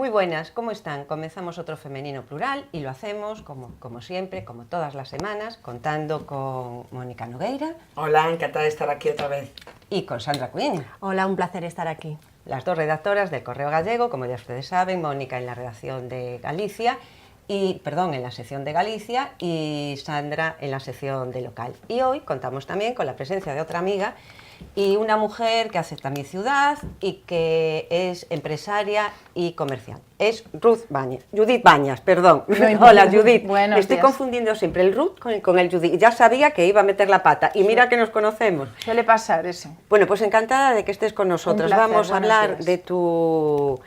Muy buenas, ¿cómo están? Comenzamos otro Femenino Plural y lo hacemos, como siempre, como todas las semanas, contando con Mónica Nogueira. Hola, encantada de estar aquí otra vez. Y con Sandra Cuíña. Hola, un placer estar aquí. Las dos redactoras del Correo Gallego, como ya ustedes saben, Mónica en la redacción de Galicia, en la sección de Galicia y Sandra en la sección de local. Y hoy contamos también con la presencia de otra amiga y una mujer que hace también ciudad y que es empresaria y comercial. Es Judith Bañas, perdón. Hola, Judith. Estoy confundiendo siempre el Ruth con el Judith. Ya sabía que iba a meter la pata y mira que nos conocemos. Suele pasar eso. Bueno, pues encantada de que estés con nosotros. Vamos a hablar de tu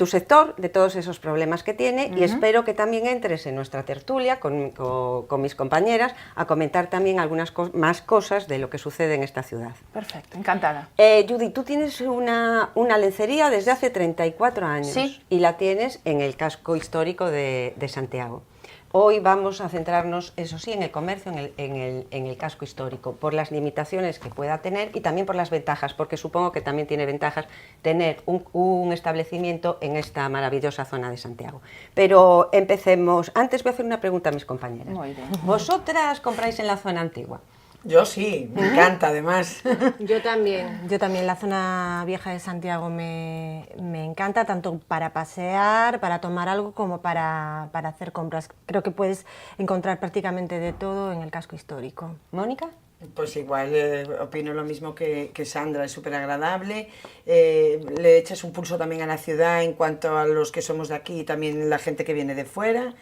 sector, de todos esos problemas que tiene y espero que también entres en nuestra tertulia con mis compañeras a comentar también algunas más cosas de lo que sucede en esta ciudad. Perfecto, encantada. Judith, tú tienes una lencería desde hace 34 años. Sí. Y la tienes en el casco histórico de Santiago. Hoy vamos a centrarnos, eso sí, en el comercio, en el casco histórico, por las limitaciones que pueda tener y también por las ventajas, porque supongo que también tiene ventajas tener un establecimiento en esta maravillosa zona de Santiago. Pero empecemos. Antes voy a hacer una pregunta a mis compañeras. Muy bien. ¿Vosotras compráis en la zona antigua? Yo sí, me encanta además. Yo también, la zona vieja de Santiago me encanta, tanto para pasear, para tomar algo, como para hacer compras. Creo que puedes encontrar prácticamente de todo en el casco histórico. ¿Mónica? Pues igual, opino lo mismo que Sandra, es súper agradable, le echas un pulso también a la ciudad en cuanto a los que somos de aquí y también la gente que viene de fuera.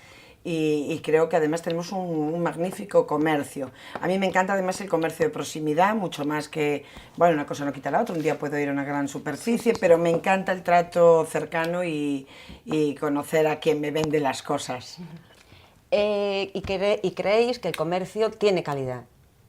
Y creo que además tenemos un magnífico comercio. A mí me encanta además el comercio de proximidad, mucho más que, bueno, una cosa no quita la otra, un día puedo ir a una gran superficie, pero me encanta el trato cercano y conocer a quien me vende las cosas. ¿Y creéis que el comercio tiene calidad?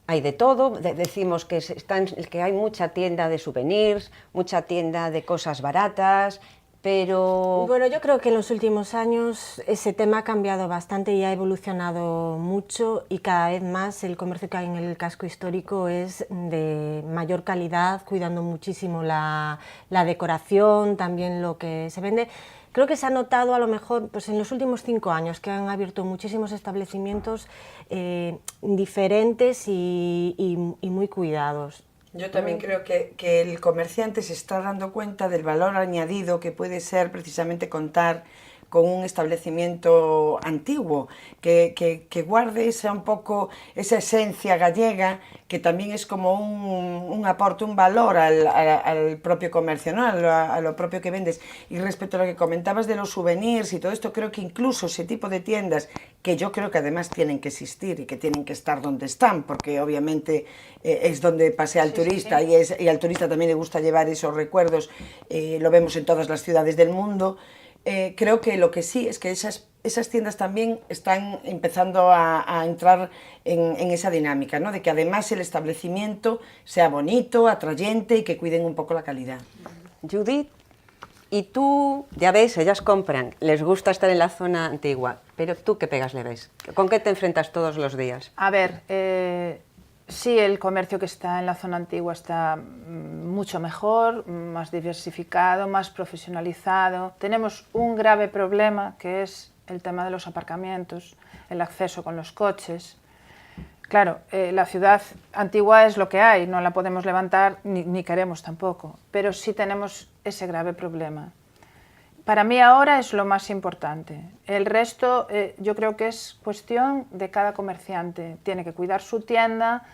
Hay de todo, decimos que hay mucha tienda de souvenirs, mucha tienda de cosas baratas, pero... Bueno, yo creo que en los últimos años ese tema ha cambiado bastante y ha evolucionado mucho y cada vez más el comercio que hay en el casco histórico es de mayor calidad, cuidando muchísimo la decoración, también lo que se vende. Creo que se ha notado a lo mejor pues en los últimos 5 años que han abierto muchísimos establecimientos diferentes y muy cuidados. Yo también creo que el comerciante se está dando cuenta del valor añadido que puede ser precisamente contar con un establecimiento antiguo, que guarde un poco esa esencia gallega, que también es como un aporte, un valor al propio comercio, ¿no? a lo propio que vendes. Y respecto a lo que comentabas de los souvenirs y todo esto, creo que incluso ese tipo de tiendas, que yo creo que además tienen que existir y que tienen que estar donde están, porque obviamente es donde pasea el turista. Sí. Y al turista también le gusta llevar esos recuerdos, lo vemos en todas las ciudades del mundo. Creo que lo que sí es que esas tiendas también están empezando a entrar en esa dinámica, ¿no? De que además el establecimiento sea bonito, atrayente y que cuiden un poco la calidad. Judith, y tú, ya ves, ellas compran, les gusta estar en la zona antigua, pero ¿tú qué pegas le ves? ¿Con qué te enfrentas todos los días? A ver, sí, el comercio que está en la zona antigua está mucho mejor, más diversificado, más profesionalizado. Tenemos un grave problema que es el tema de los aparcamientos, el acceso con los coches. Claro, la ciudad antigua es lo que hay, no la podemos levantar ni queremos tampoco, pero sí tenemos ese grave problema. Para mí ahora es lo más importante. El resto yo creo que es cuestión de cada comerciante. Tiene que cuidar su tienda,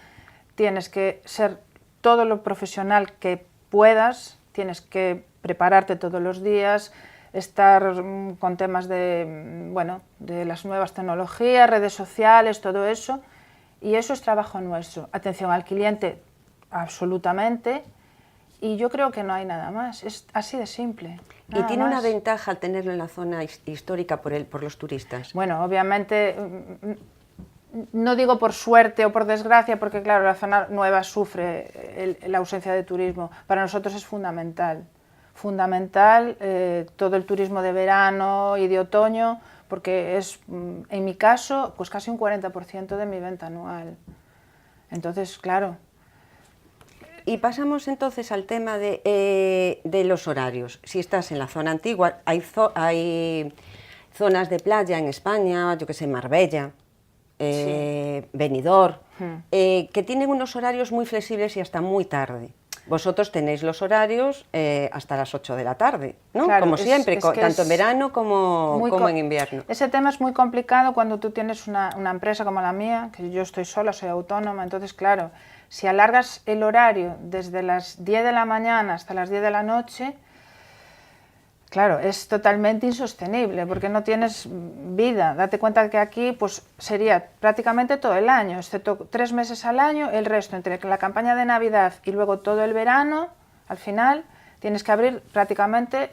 tienes que ser todo lo profesional que puedas, tienes que prepararte todos los días, estar con temas de las nuevas tecnologías, redes sociales, todo eso. Y eso es trabajo nuestro. Atención al cliente, absolutamente. Y yo creo que no hay nada más, es así de simple. ¿Y tiene una ventaja al tenerlo en la zona histórica por los turistas? Bueno, obviamente, no digo por suerte o por desgracia, porque claro, la zona nueva sufre la ausencia de turismo. Para nosotros es fundamental. Fundamental todo el turismo de verano y de otoño, porque es, en mi caso, pues casi un 40% de mi venta anual. Entonces, claro, Y pasamos entonces al tema de los horarios. Si estás en la zona antigua, hay zonas de playa en España, yo que sé, Marbella, Benidorm, que tienen unos horarios muy flexibles y hasta muy tarde. Vosotros tenéis los horarios hasta las 8 de la tarde, ¿no? Claro, como siempre, tanto en verano como en invierno. Ese tema es muy complicado cuando tú tienes una empresa como la mía, que yo estoy sola, soy autónoma, entonces claro, si alargas el horario desde las 10 de la mañana hasta las 10 de la noche, claro, es totalmente insostenible porque no tienes vida. Date cuenta que aquí pues sería prácticamente todo el año, excepto 3 meses al año, el resto, entre la campaña de Navidad y luego todo el verano, al final tienes que abrir prácticamente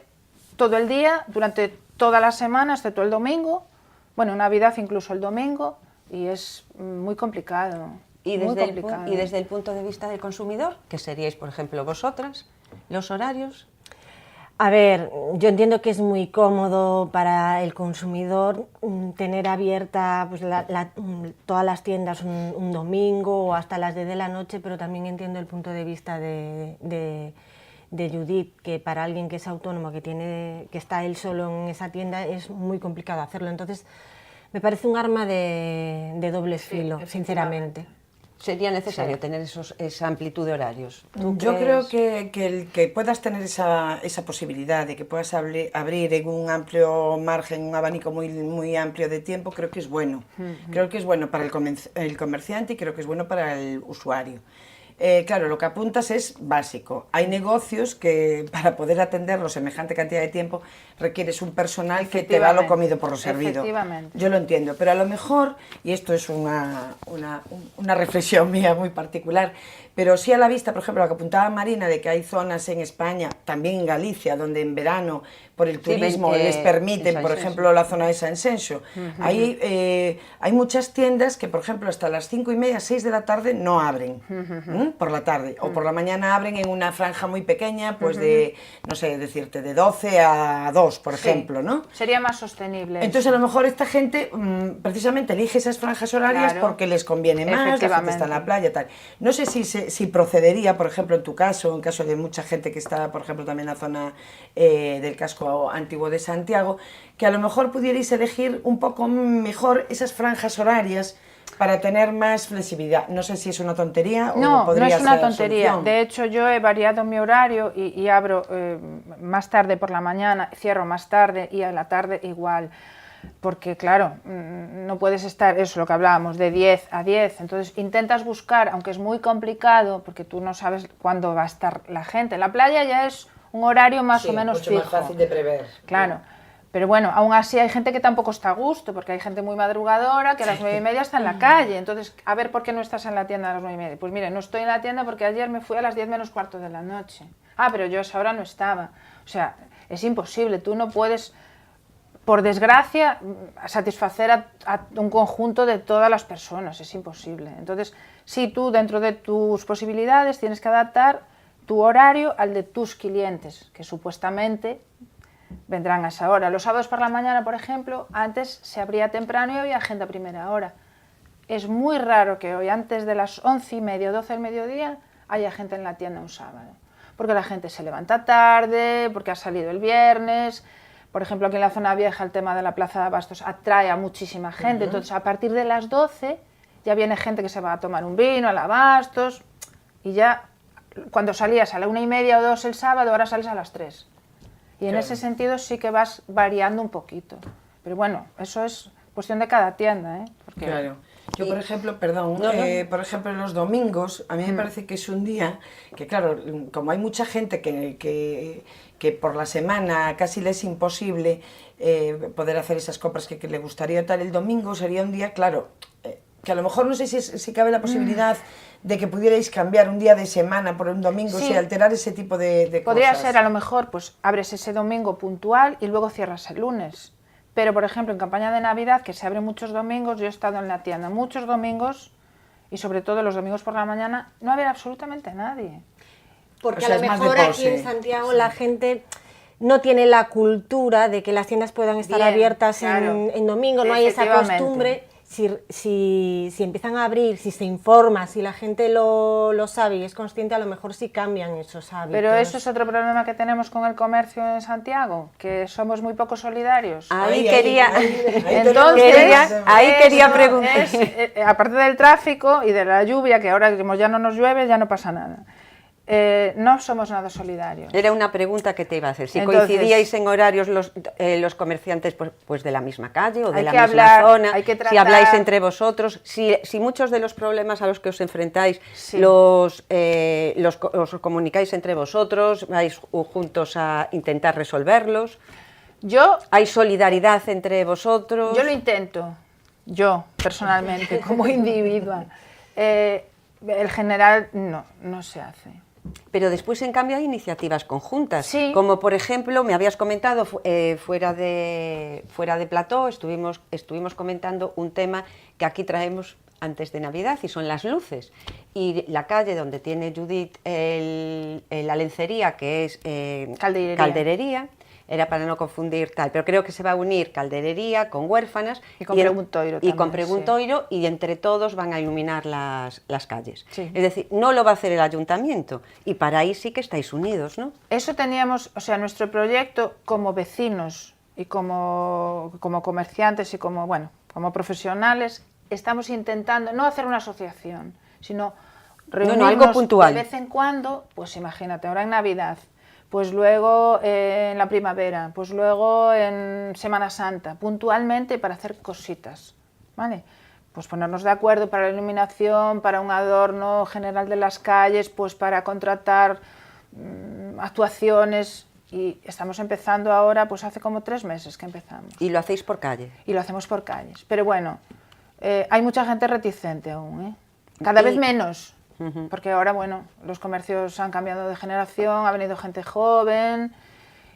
todo el día, durante toda la semana, excepto el domingo, bueno, Navidad incluso el domingo, y es muy complicado. Y desde el punto de vista del consumidor, que seríais, por ejemplo, vosotras, los horarios. A ver, yo entiendo que es muy cómodo para el consumidor tener abierta pues, todas las tiendas un domingo o hasta las 10 de la noche, pero también entiendo el punto de vista de Judith, que para alguien que es autónomo, que está él solo en esa tienda, es muy complicado hacerlo. Entonces, me parece un arma de doble filo, sinceramente. Sería necesario tener esa amplitud de horarios. Yo creo que puedas tener esa posibilidad de que puedas abrir en un amplio margen, un abanico muy amplio de tiempo, creo que es bueno. Creo que es bueno para el comerciante y creo que es bueno para el usuario. Claro, lo que apuntas es básico. Hay negocios que para poder atenderlo semejante cantidad de tiempo requieres un personal que te va lo comido por lo servido. Yo lo entiendo, pero a lo mejor, y esto es una reflexión mía muy particular, pero sí a la vista, por ejemplo, lo que apuntaba Marina, de que hay zonas en España, también en Galicia, donde en verano, por el turismo, les permiten, por ejemplo, la zona de San Xenxo. Hay muchas tiendas que, por ejemplo, hasta las 5:30, 6 de la tarde no abren, por la tarde, o por la mañana abren en una franja muy pequeña, pues de, no sé, decirte, de 12 a 2, por ejemplo, ¿no? Sería más sostenible. Entonces, a lo mejor esta gente, precisamente, elige esas franjas horarias porque les conviene más, la gente está en la playa, tal. No sé si procedería, por ejemplo, en tu caso, en caso de mucha gente que está, por ejemplo, también en la zona del casco antiguo de Santiago, que a lo mejor pudierais elegir un poco mejor esas franjas horarias para tener más flexibilidad. No sé si es una tontería o podría ser. No es una tontería. De hecho, yo he variado mi horario y abro más tarde por la mañana, cierro más tarde y a la tarde igual. Porque claro, no puedes estar, eso lo que hablábamos, de 10 a 10, entonces intentas buscar, aunque es muy complicado, porque tú no sabes cuándo va a estar la gente. La playa ya es un horario más o menos mucho fijo. Más fácil de prever. Claro, pero bueno, aún así hay gente que tampoco está a gusto, porque hay gente muy madrugadora que a las 9:30 está en la calle, entonces, a ver, ¿por qué no estás en la tienda a las 9:30? Pues mire, no estoy en la tienda porque ayer me fui a las 10 menos cuarto de la noche. Ah, pero yo a esa hora no estaba. O sea, es imposible, tú no puedes, por desgracia, satisfacer a un conjunto de todas las personas, es imposible. Entonces, sí, tú dentro de tus posibilidades tienes que adaptar tu horario al de tus clientes, que supuestamente vendrán a esa hora. Los sábados por la mañana, por ejemplo, antes se abría temprano y había agenda a primera hora. Es muy raro que hoy, antes de las 11:30 o 12 del mediodía, haya gente en la tienda un sábado. Porque la gente se levanta tarde, porque ha salido el viernes. Por ejemplo, aquí en la zona vieja el tema de la plaza de abastos atrae a muchísima gente. Entonces, a partir de las 12 ya viene gente que se va a tomar un vino al abastos y ya cuando salías a la 1:30 o 2 el sábado, ahora sales a las 3. Y en ese sentido sí que vas variando un poquito. Pero bueno, eso es cuestión de cada tienda, ¿eh? Porque... Claro. Yo, por ejemplo, por ejemplo, los domingos, a mí me parece que es un día que, claro, como hay mucha gente que por la semana casi le es imposible poder hacer esas compras que le gustaría tal, el domingo sería un día, claro, que a lo mejor no sé si cabe la posibilidad de que pudierais cambiar un día de semana por un domingo, sí, alterar ese tipo de cosas. Podría ser, a lo mejor, pues abres ese domingo puntual y luego cierras el lunes. Pero, por ejemplo, en campaña de Navidad, que se abre muchos domingos, yo he estado en la tienda muchos domingos, y sobre todo los domingos por la mañana, no había absolutamente nadie. Porque a lo mejor aquí en Santiago la gente no tiene la cultura de que las tiendas puedan estar abiertas en domingo, no hay esa costumbre. si empiezan a abrir, si se informa, si la gente lo sabe y es consciente, a lo mejor sí cambian esos hábitos. Pero eso es otro problema que tenemos con el comercio en Santiago, que somos muy poco solidarios. Ahí quería preguntar. Aparte del tráfico y de la lluvia, que ahora como ya no nos llueve, ya no pasa nada. No somos nada solidarios. Era una pregunta que te iba a hacer. Si Entonces, coincidíais en horarios los comerciantes pues de la misma calle o de la misma hablar, zona, hay que tratar, si habláis entre vosotros, si muchos de los problemas a los que os enfrentáis sí, os comunicáis entre vosotros, vais juntos a intentar resolverlos. ¿Hay solidaridad entre vosotros? Yo lo intento, yo personalmente, como individua. El general no se hace. Pero después, en cambio, hay iniciativas conjuntas, sí, como por ejemplo, me habías comentado fuera de plató, estuvimos comentando un tema que aquí traemos antes de Navidad y son las luces. Y la calle donde tiene Judith la lencería, que es calderería, era para no confundir tal, pero creo que se va a unir calderería con huérfanas y con preguntoiro y con preguntoiro, sí, y entre todos van a iluminar las calles. Sí. Es decir, no lo va a hacer el ayuntamiento y para ahí sí que estáis unidos, ¿no? Eso teníamos, o sea, nuestro proyecto como vecinos y como comerciantes y como profesionales, estamos intentando no hacer una asociación, sino reunirnos algo puntual. De vez en cuando, pues imagínate, ahora en Navidad, pues luego en la primavera, pues luego en Semana Santa, puntualmente para hacer cositas, ¿vale? Pues ponernos de acuerdo para la iluminación, para un adorno general de las calles, pues para contratar actuaciones, y estamos empezando ahora, pues hace como 3 meses que empezamos. ¿Y lo hacéis por calle? Y lo hacemos por calles, pero bueno, hay mucha gente reticente aún, ¿eh? Cada vez menos. Porque ahora, bueno, los comercios han cambiado de generación, ha venido gente joven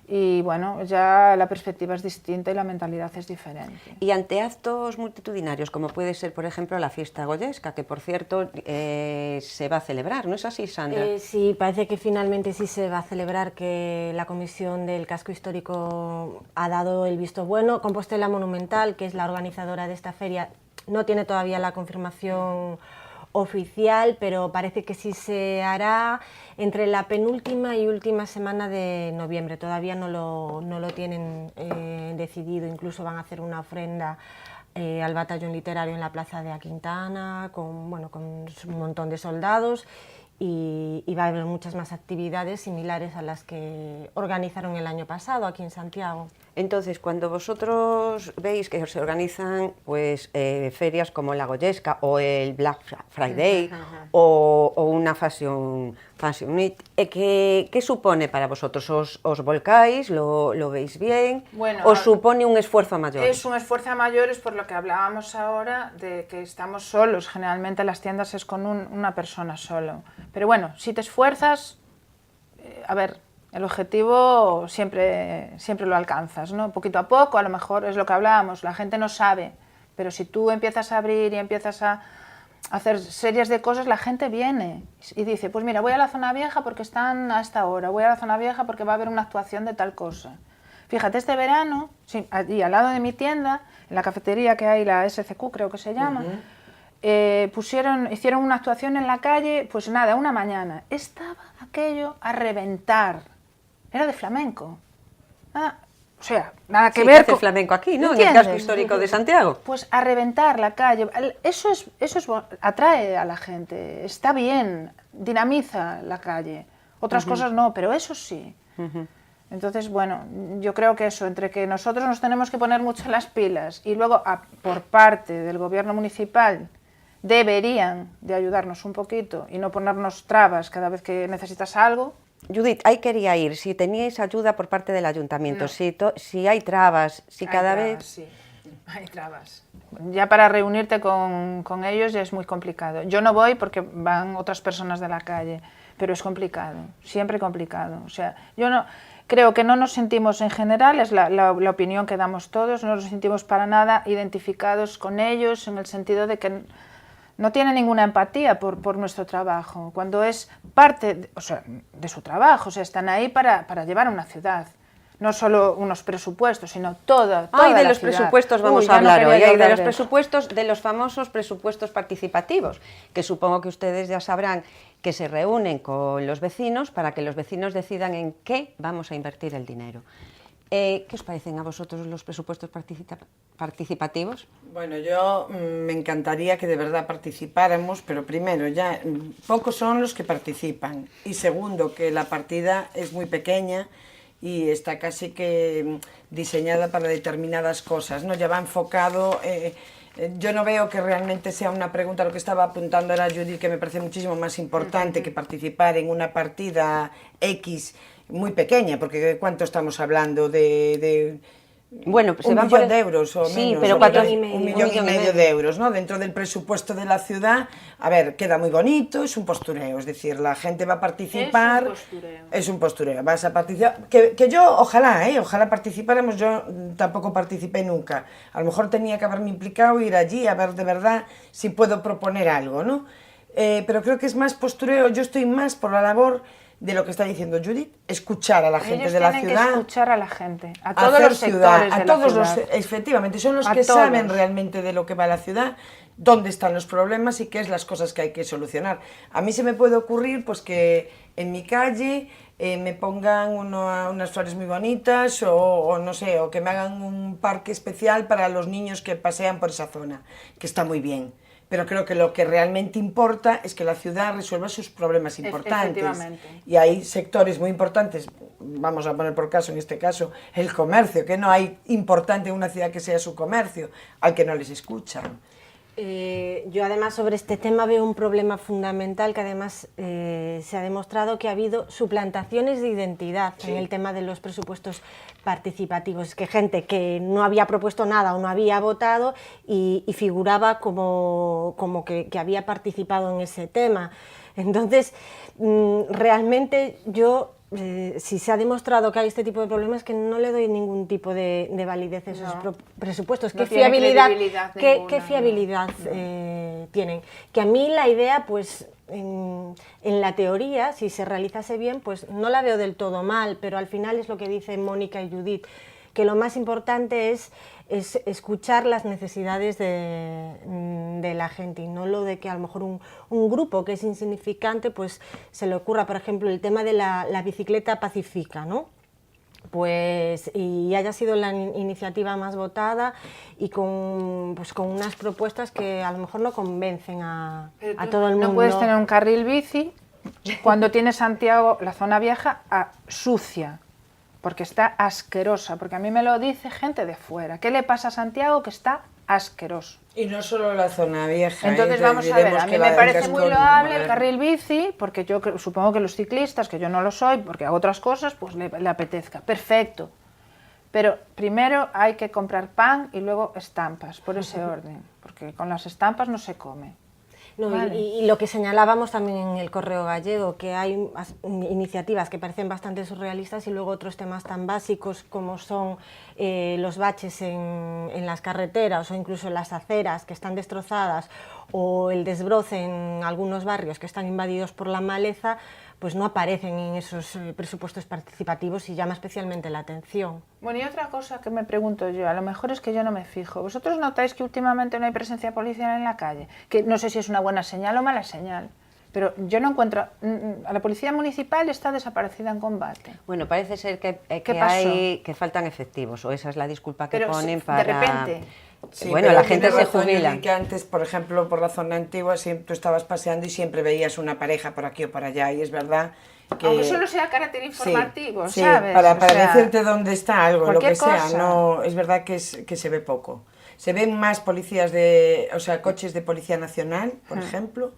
y, bueno, ya la perspectiva es distinta y la mentalidad es diferente. Y ante actos multitudinarios, como puede ser, por ejemplo, la fiesta goyesca, que, por cierto, se va a celebrar, ¿no es así, Sandra? Sí, parece que finalmente sí se va a celebrar, que la Comisión del Casco Histórico ha dado el visto bueno. Compostela Monumental, que es la organizadora de esta feria, no tiene todavía la confirmación oficial, pero parece que sí se hará entre la penúltima y última semana de noviembre. Todavía no lo tienen decidido, incluso van a hacer una ofrenda al batallón literario en la plaza de Aquintana, con un montón de soldados, y va a haber muchas más actividades similares a las que organizaron el año pasado aquí en Santiago. Entonces, cuando vosotros veis que se organizan pues ferias como la Goyesca o el Black Friday o una Fashion Week, ¿qué supone para vosotros? ¿Os volcáis? ¿Lo veis bien? Bueno, ¿os supone un esfuerzo mayor? Es un esfuerzo mayor, es por lo que hablábamos ahora, de que estamos solos. Generalmente las tiendas es con una persona solo. Pero bueno, si te esfuerzas, a ver, el objetivo siempre lo alcanzas, ¿no? Poquito a poco, a lo mejor es lo que hablábamos, la gente no sabe, pero si tú empiezas a abrir y empiezas a hacer series de cosas, la gente viene y dice, pues mira, voy a la zona vieja porque están a esta hora, voy a la zona vieja porque va a haber una actuación de tal cosa. Fíjate, este verano, sí, allí al lado de mi tienda, en la cafetería que hay, la SCQ creo que se llama, hicieron una actuación en la calle, pues nada, una mañana. Estaba aquello a reventar. Era de flamenco. O sea, nada que ver con flamenco aquí, ¿no? ¿Entiendes? En el casco histórico de Santiago. Pues a reventar la calle. Eso atrae a la gente. Está bien, dinamiza la calle. Otras cosas no, pero eso sí. Entonces, bueno, yo creo que eso, entre que nosotros nos tenemos que poner mucho las pilas y luego por parte del gobierno municipal deberían de ayudarnos un poquito y no ponernos trabas cada vez que necesitas algo. Judith, ahí quería ir, si teníais ayuda por parte del ayuntamiento, no. si hay trabas, si cada vez... Sí, hay trabas. Ya para reunirte con ellos ya es muy complicado. Yo no voy porque van otras personas de la calle, pero es complicado, siempre complicado. O sea, creo que no nos sentimos en general, es la opinión que damos todos, no nos sentimos para nada identificados con ellos en el sentido de que no tiene ninguna empatía por nuestro trabajo, cuando es parte de su trabajo, o sea, están ahí para llevar a una ciudad. no solo unos presupuestos, sino toda Ay, de la los ciudad. presupuestos vamos Uy, a ya no hablar quería hoy, yo de hablar los de eso. presupuestos, de los famosos presupuestos participativos, que supongo que ustedes ya sabrán que se reúnen con los vecinos para que los vecinos decidan en qué vamos a invertir el dinero. ¿Qué os parecen a vosotros los presupuestos participativos? Bueno, yo me encantaría que de verdad participáramos, pero primero, ya pocos son los que participan, y segundo, que la partida es muy pequeña y está casi que diseñada para determinadas cosas, ¿no? Ya va enfocado... yo no veo que realmente sea una pregunta, lo que estaba apuntando era Judith, que me parece muchísimo más importante que participar en una partida X muy pequeña, porque ¿cuánto estamos hablando? Bueno, Un millón de euros o sí, menos, pero un millón y medio de euros, ¿no? Dentro del presupuesto de la ciudad, a ver, queda muy bonito, es un postureo, es decir, la gente va a participar. Es un postureo. Es un postureo, vas a participar. Que yo, ojalá participáramos, yo tampoco participé nunca. A lo mejor tenía que haberme implicado, ir allí a ver de verdad si puedo proponer algo, ¿no? Pero creo que es más postureo, yo estoy más por la labor de lo que está diciendo Judith, escuchar a la gente de la ciudad. Ellos tienen que escuchar a la gente, a todos hacer los sectores ciudad, de a la todos ciudad. efectivamente, son los A que todos. saben realmente de lo que va la ciudad, dónde están los problemas y qué es las cosas que hay que solucionar. A mí se me puede ocurrir pues que en mi calle me pongan unas flores muy bonitas o no sé, o que me hagan un parque especial para los niños que pasean por esa zona, que está muy bien. Pero creo que lo que realmente importa es que la ciudad resuelva sus problemas importantes. Efectivamente. Y hay sectores muy importantes, vamos a poner por caso, en este caso, el comercio, que no hay importante en una ciudad que sea su comercio, al que no les escuchan. Yo además sobre este tema veo un problema fundamental que además se ha demostrado que ha habido suplantaciones de identidad en el tema de los presupuestos participativos, que gente que no había propuesto nada o no había votado y figuraba como que había participado en ese tema. Entonces, realmente yo... si se ha demostrado que hay este tipo de problemas, que no le doy ningún tipo de validez a esos presupuestos. No tiene credibilidad ninguna, ¿Qué fiabilidad tienen? Que a mí la idea, pues, en la teoría, si se realizase bien, pues no la veo del todo mal, pero al final es lo que dicen Mónica y Judith, que lo más importante es escuchar las necesidades de la gente y no lo de que a lo mejor un grupo que es insignificante pues se le ocurra, por ejemplo, el tema de la bicicleta pacífica, ¿no? Pues y haya sido la iniciativa más votada y con unas propuestas que a lo mejor no convencen a todo el mundo. No puedes tener un carril bici cuando tienes Santiago, la zona vieja, sucia. Porque está asquerosa, porque a mí me lo dice gente de fuera. ¿Qué le pasa a Santiago? Que está asqueroso. Y no solo la zona vieja. Entonces vamos a ver, a mí me parece muy loable el carril bici, porque yo supongo que los ciclistas, que yo no lo soy, porque hago otras cosas, pues le apetezca. Perfecto. Pero primero hay que comprar pan y luego estampas, por ese orden, porque con las estampas no se come. No, Vale. y lo que señalábamos también en el Correo Gallego, que hay iniciativas que parecen bastante surrealistas y luego otros temas tan básicos como son los baches en las carreteras o incluso en las aceras que están destrozadas o el desbroce en algunos barrios que están invadidos por la maleza, pues no aparecen en esos presupuestos participativos y llama especialmente la atención. Bueno, y otra cosa que me pregunto yo, a lo mejor es que yo no me fijo. ¿Vosotros notáis que últimamente no hay presencia policial en la calle? Que no sé si es una buena señal o mala señal, pero yo no encuentro... A la policía municipal está desaparecida en combate. Bueno, parece ser que pasó? que faltan efectivos, o esa es la disculpa que Pero ponen de para... repente... Sí, bueno, pero la gente tiene se razón, jubila. Judith, que antes, por ejemplo, por la zona antigua, tú estabas paseando y siempre veías una pareja por aquí o por allá, y es verdad que... Aunque solo sea carácter informativo, sí, ¿sabes? Para O sea, decirte dónde está algo, lo que cualquier sea, cosa. no, es verdad que se ve poco. Se ven más policías coches de Policía Nacional, por ejemplo.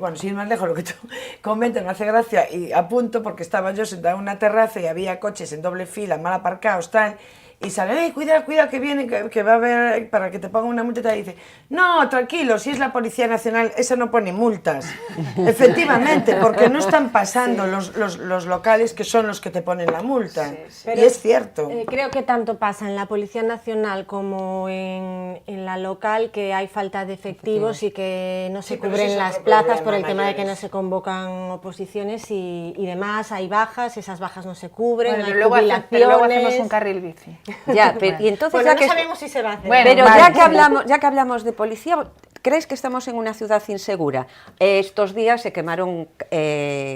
Bueno, sin ir más lejos, lo que tú comentas me hace gracia y apunto porque estaba yo sentada en una terraza y había coches en doble fila, mal aparcados, tal, y sale, cuidado, cuidado, que viene, que va a haber, para que te ponga una multa, y te dice, no, tranquilo, si es la Policía Nacional, esa no pone multas. Efectivamente, porque no están pasando los locales que son los que te ponen la multa. Y es cierto. Creo que tanto pasa en la Policía Nacional como en la local que hay falta de efectivos y que no se cubren las plazas por el tema de que no se convocan oposiciones y demás, hay bajas, esas bajas no se cubren, Bueno, hay pero jubilaciones. luego hacemos un carril bici. Ya, pero, y entonces Bueno, ya no que sabemos si se va a hacer. Bueno, pero vale, ya que hablamos de policía, ¿crees que estamos en una ciudad insegura? Estos días se quemaron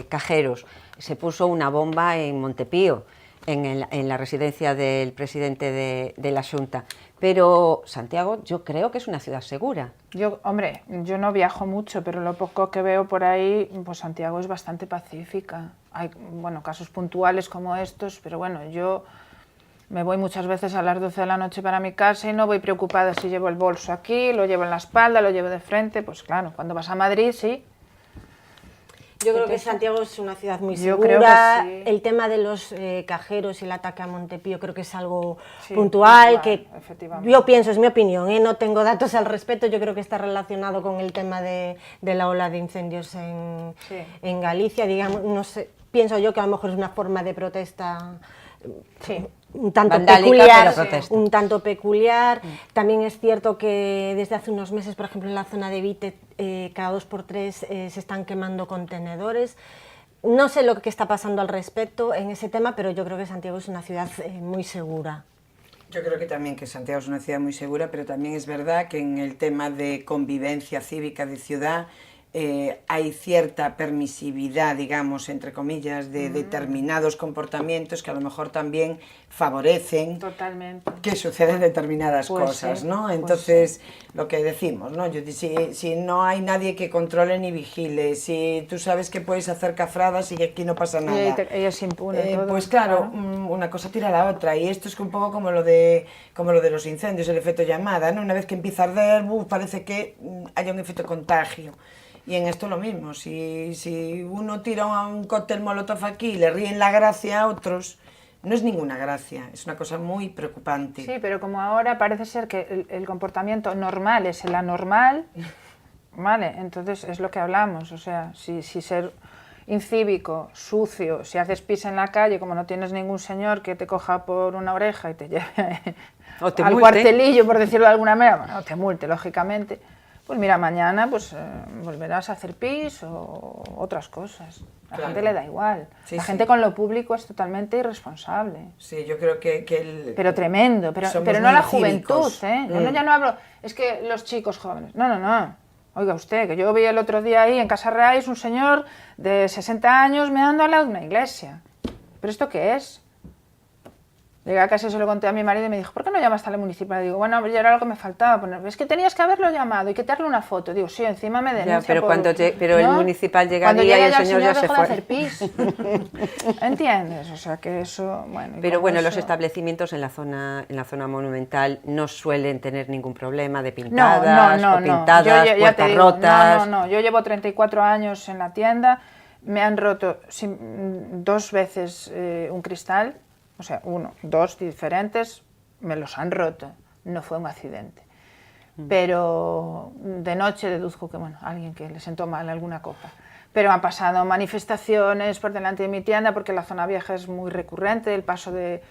cajeros, se puso una bomba en Montepío, en la residencia del presidente de la Xunta. Pero Santiago, yo creo que es una ciudad segura. Hombre, yo no viajo mucho, pero lo poco que veo por ahí, pues Santiago es bastante pacífica. Hay, bueno, casos puntuales como estos, pero bueno, yo me voy muchas veces a las 12 de la noche para mi casa y no voy preocupada si llevo el bolso aquí, lo llevo en la espalda, lo llevo de frente. Pues claro, cuando vas a Madrid, sí. Yo creo que Santiago es una ciudad muy Yo segura. creo que sí. El tema de los cajeros y el ataque a Montepío creo que es algo Sí, puntual, que efectivamente. yo pienso, es mi opinión, no tengo datos al respecto, yo creo que está relacionado con el tema de la ola de incendios en Galicia, digamos, no sé, pienso yo que a lo mejor es una forma de protesta un tanto Vandálica, peculiar, pero protesta. un tanto peculiar. También es cierto que desde hace unos meses, por ejemplo, en la zona de Vite, cada 2 por 3 se están quemando contenedores. No sé lo que está pasando al respecto en ese tema, pero yo creo que Santiago es una ciudad muy segura. Yo creo que también que Santiago es una ciudad muy segura, pero también es verdad que en el tema de convivencia cívica de ciudad hay cierta permisividad, digamos, entre comillas, de determinados comportamientos que a lo mejor también favorecen Totalmente. que suceden determinadas Pues cosas, sí, ¿no? pues Entonces, lo que decimos, ¿no? Si no hay nadie que controle ni vigile, si tú sabes que puedes hacer cafradas y aquí no pasa nada. Ella se impune todo. Pues claro, una cosa tira a la otra, y esto es un poco como lo de los incendios, el efecto llamada, ¿no? Una vez que empieza a arder, parece que haya un efecto contagio. Y en esto lo mismo, si uno tira un cóctel molotov aquí y le ríen la gracia a otros, no es ninguna gracia, es una cosa muy preocupante. Sí, pero como ahora parece ser que el comportamiento normal es el anormal, ¿vale? Entonces es lo que hablamos, o sea, si ser incívico, sucio, si haces pis en la calle, como no tienes ningún señor que te coja por una oreja y te lleve O te al multe. cuartelillo, por decirlo de alguna manera, bueno, te multe, lógicamente, pues mira, mañana pues volverás a hacer pis o otras cosas. La gente le da igual. Sí, la sí. gente con lo público es totalmente irresponsable. Sí, yo creo que Pero tremendo, pero somos no muy la cívicos. juventud, ¿eh? Yo ya no hablo, es que los chicos jóvenes, no. Oiga usted, que yo vi el otro día ahí en Casa Reais un señor de 60 años meando al lado de una iglesia. ¿Pero esto qué es? Llegué a casa y se lo conté a mi marido y me dijo, ¿por qué no llamaste a la municipal? Digo, bueno, ya era lo que me faltaba poner. Es que tenías que haberlo llamado y quitarle una foto. Digo, sí, encima me denuncia. Ya, pero por- pero el municipal llegaría y el señor ya se dejó de fue. hacer pis. ¿Entiendes? O sea que eso, bueno. y Pero como bueno, los eso- establecimientos en la zona monumental no suelen tener ningún problema de pintadas, No. o pintadas, Yo ya te puertas digo, rotas. No. Yo llevo 34 años en la tienda, me han roto 2 veces un cristal, o sea, 2 diferentes, me los han roto. No fue un accidente. Pero de noche deduzco que, bueno, alguien que le sentó mal alguna copa. Pero han pasado manifestaciones por delante de mi tienda porque la zona vieja es muy recurrente, el paso de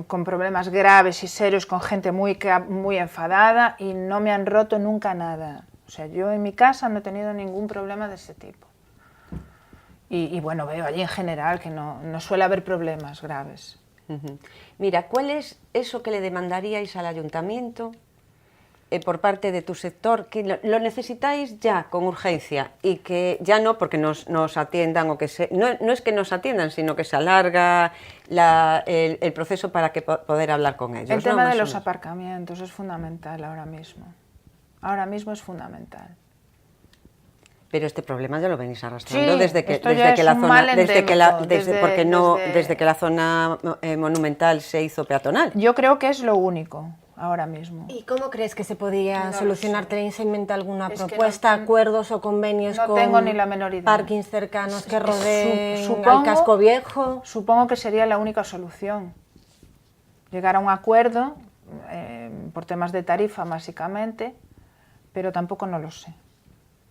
con problemas graves y serios, con gente muy enfadada, y no me han roto nunca nada. O sea, yo en mi casa no he tenido ningún problema de ese tipo. Y bueno, veo allí en general que no suele haber problemas graves. Ujú. Mira, ¿cuál es eso que le demandaríais al ayuntamiento por parte de tu sector, que lo necesitáis ya con urgencia y que ya no porque nos atiendan o que no es que nos atiendan, sino que se alarga el proceso para que poder hablar con ellos? El tema Más de o los menos. aparcamientos es fundamental ahora mismo. Ahora mismo es fundamental. Pero este problema ya lo venís arrastrando Sí, desde que esto ya es la un zona, mal desde endémico, que la zona monumental se hizo peatonal. Yo creo que es lo único ahora mismo. ¿Y cómo crees que se podría No lo solucionar? sé. ¿Tenéis en mente alguna Es que propuesta, no- acuerdos o convenios no con tengo ni la menor idea. parkings cercanos que rodeen Supongo- al casco viejo? Supongo que sería la única solución. llegar a un acuerdo por temas de tarifa, básicamente, pero tampoco no lo sé.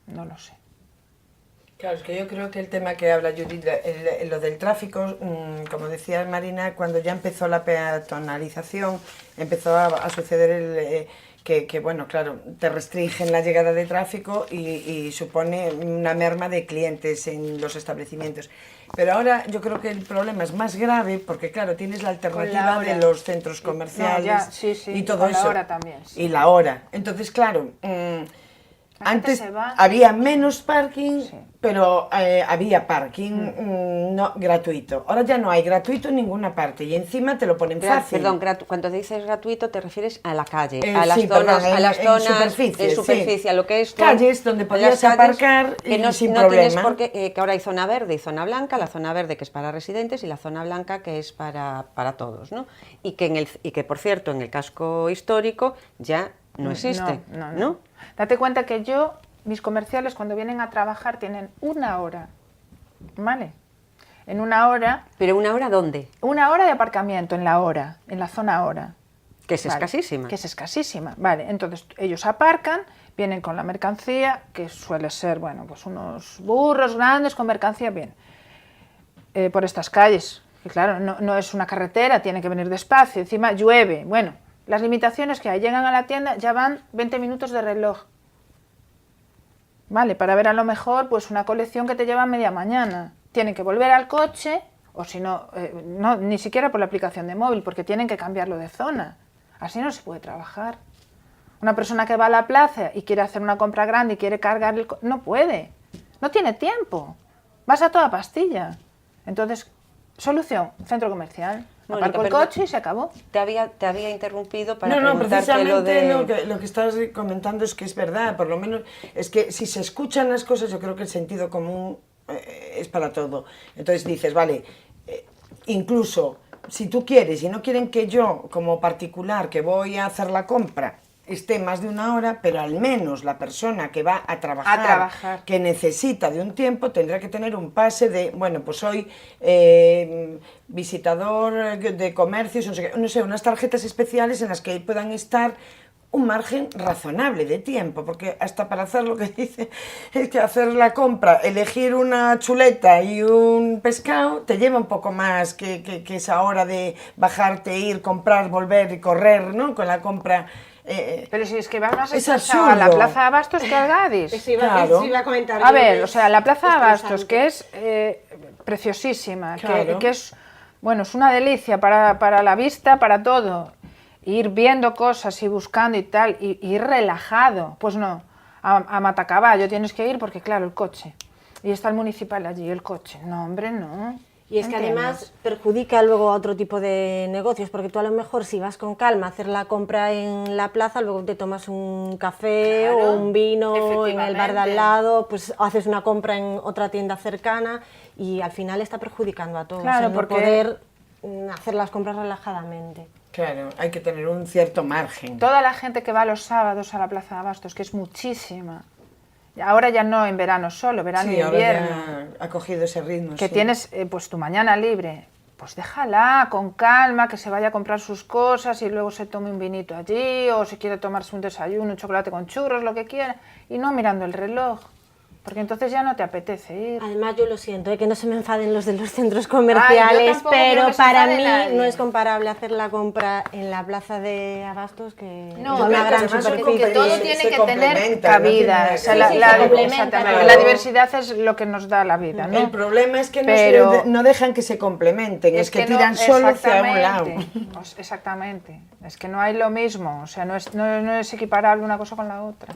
No lo sé. Claro, es que yo creo que el tema que habla Judith, lo del tráfico, como decía Marina, cuando ya empezó la peatonalización, empezó a suceder que, bueno, claro, te restringen la llegada de tráfico y supone una merma de clientes en los establecimientos. Pero ahora yo creo que el problema es más grave porque, claro, tienes la alternativa de los centros comerciales y todo eso. Y la hora también. Sí. Y la hora. Entonces, claro, antes había menos parking, pero había parking no gratuito. Ahora ya no hay gratuito en ninguna parte y encima te lo ponen fácil. Perdón, cuando dices gratuito te refieres a la calle, sí, a las zonas en superficie, a lo que es calles donde podías aparcar y sin no problema. Tienes por qué, que ahora hay zona verde y zona blanca, la zona verde que es para residentes y la zona blanca que es para todos, ¿no? Y que por cierto en el casco histórico ya no existe, ¿no? Date cuenta que mis comerciales cuando vienen a trabajar tienen una hora, ¿vale? En una hora... ¿Pero una hora dónde? Una hora de aparcamiento en la zona hora. Que es escasísima. Que es escasísima, vale. Entonces ellos aparcan, vienen con la mercancía, que suele ser, bueno, pues unos burros grandes con mercancía, bien, por estas calles, que claro, no es una carretera, tiene que venir despacio, encima llueve, bueno... Las limitaciones que hay, llegan a la tienda, ya van 20 minutos de reloj. Vale, para ver a lo mejor pues una colección que te lleva media mañana. Tienen que volver al coche, o si no, ni siquiera por la aplicación de móvil, porque tienen que cambiarlo de zona. Así no se puede trabajar. Una persona que va a la plaza y quiere hacer una compra grande y quiere cargar el coche, no puede. No tiene tiempo. Vas a toda pastilla. Entonces, solución, centro comercial. Aparco el coche y se acabó. Te había interrumpido para preguntarte precisamente lo que estás comentando es que es verdad, por lo menos es que si se escuchan las cosas yo creo que el sentido común es para todo. Entonces dices, vale, incluso si tú quieres y no quieren que yo como particular que voy a hacer la compra esté más de una hora, pero al menos la persona que va a trabajar, que necesita de un tiempo, tendrá que tener un pase de, bueno, pues soy visitador de comercios, no sé, unas tarjetas especiales en las que puedan estar un margen razonable de tiempo, porque hasta para hacer lo que dice, es que hacer la compra, elegir una chuleta y un pescado, te lleva un poco más que esa hora de bajarte, ir, comprar, volver y correr, ¿no? Con la compra... pero si es que vas más estresado a la Plaza de Abastos que al Gadis. Eso iba a comentar. A ver, o sea, la Plaza de Abastos, que es preciosísima, claro. que es, bueno, es una delicia para la vista, para todo. Ir viendo cosas y buscando y tal, y ir relajado. Pues no, a Matacaballo tienes que ir porque, claro, el coche. Y está el municipal allí, el coche. No, hombre, no. Y es que además perjudica luego a otro tipo de negocios, porque tú a lo mejor si vas con calma a hacer la compra en la plaza, luego te tomas un café o un vino en el bar de al lado, pues haces una compra en otra tienda cercana y al final está perjudicando a todos. Claro, no porque poder hacer las compras relajadamente. Claro, hay que tener un cierto margen. Toda la gente que va los sábados a la Plaza de Abastos, que es muchísima, ahora ya no en verano solo, verano y invierno. Ahora ya ha cogido ese ritmo. Que tienes pues tu mañana libre, pues déjala con calma, que se vaya a comprar sus cosas y luego se tome un vinito allí, o si quiere tomarse un desayuno, un chocolate con churros, lo que quiera, y no mirando el reloj. Porque entonces ya no te apetece ir. Además yo lo siento, que no se me enfaden los de los centros comerciales, pero para mí no es comparable hacer la compra en la Plaza de Abastos que una gran superficie. Porque todo tiene que tener cabida. La diversidad es lo que nos da la vida, ¿no? El problema es que no dejan que se complementen, es que tiran solo hacia un lado. Exactamente, es que no hay lo mismo, o sea, no es equiparable una cosa con la otra.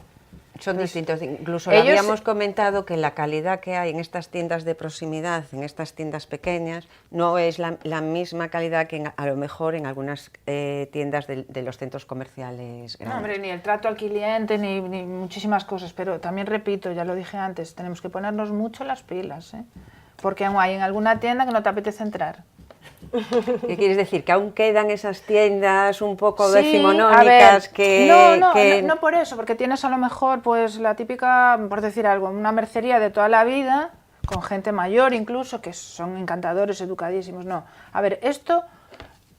Son distintos, incluso habíamos comentado que la calidad que hay en estas tiendas de proximidad, en estas tiendas pequeñas, no es la misma calidad que a lo mejor en algunas tiendas de los centros comerciales grandes. No, hombre, ni el trato al cliente, ni muchísimas cosas, pero también repito, ya lo dije antes, tenemos que ponernos mucho las pilas, ¿eh? Porque aún hay en alguna tienda que no te apetece entrar. ¿Qué quieres decir? ¿Que aún quedan esas tiendas un poco decimonónicas que...? No por eso, porque tienes a lo mejor pues la típica, por decir algo, una mercería de toda la vida, con gente mayor incluso, que son encantadores, educadísimos. No, a ver, esto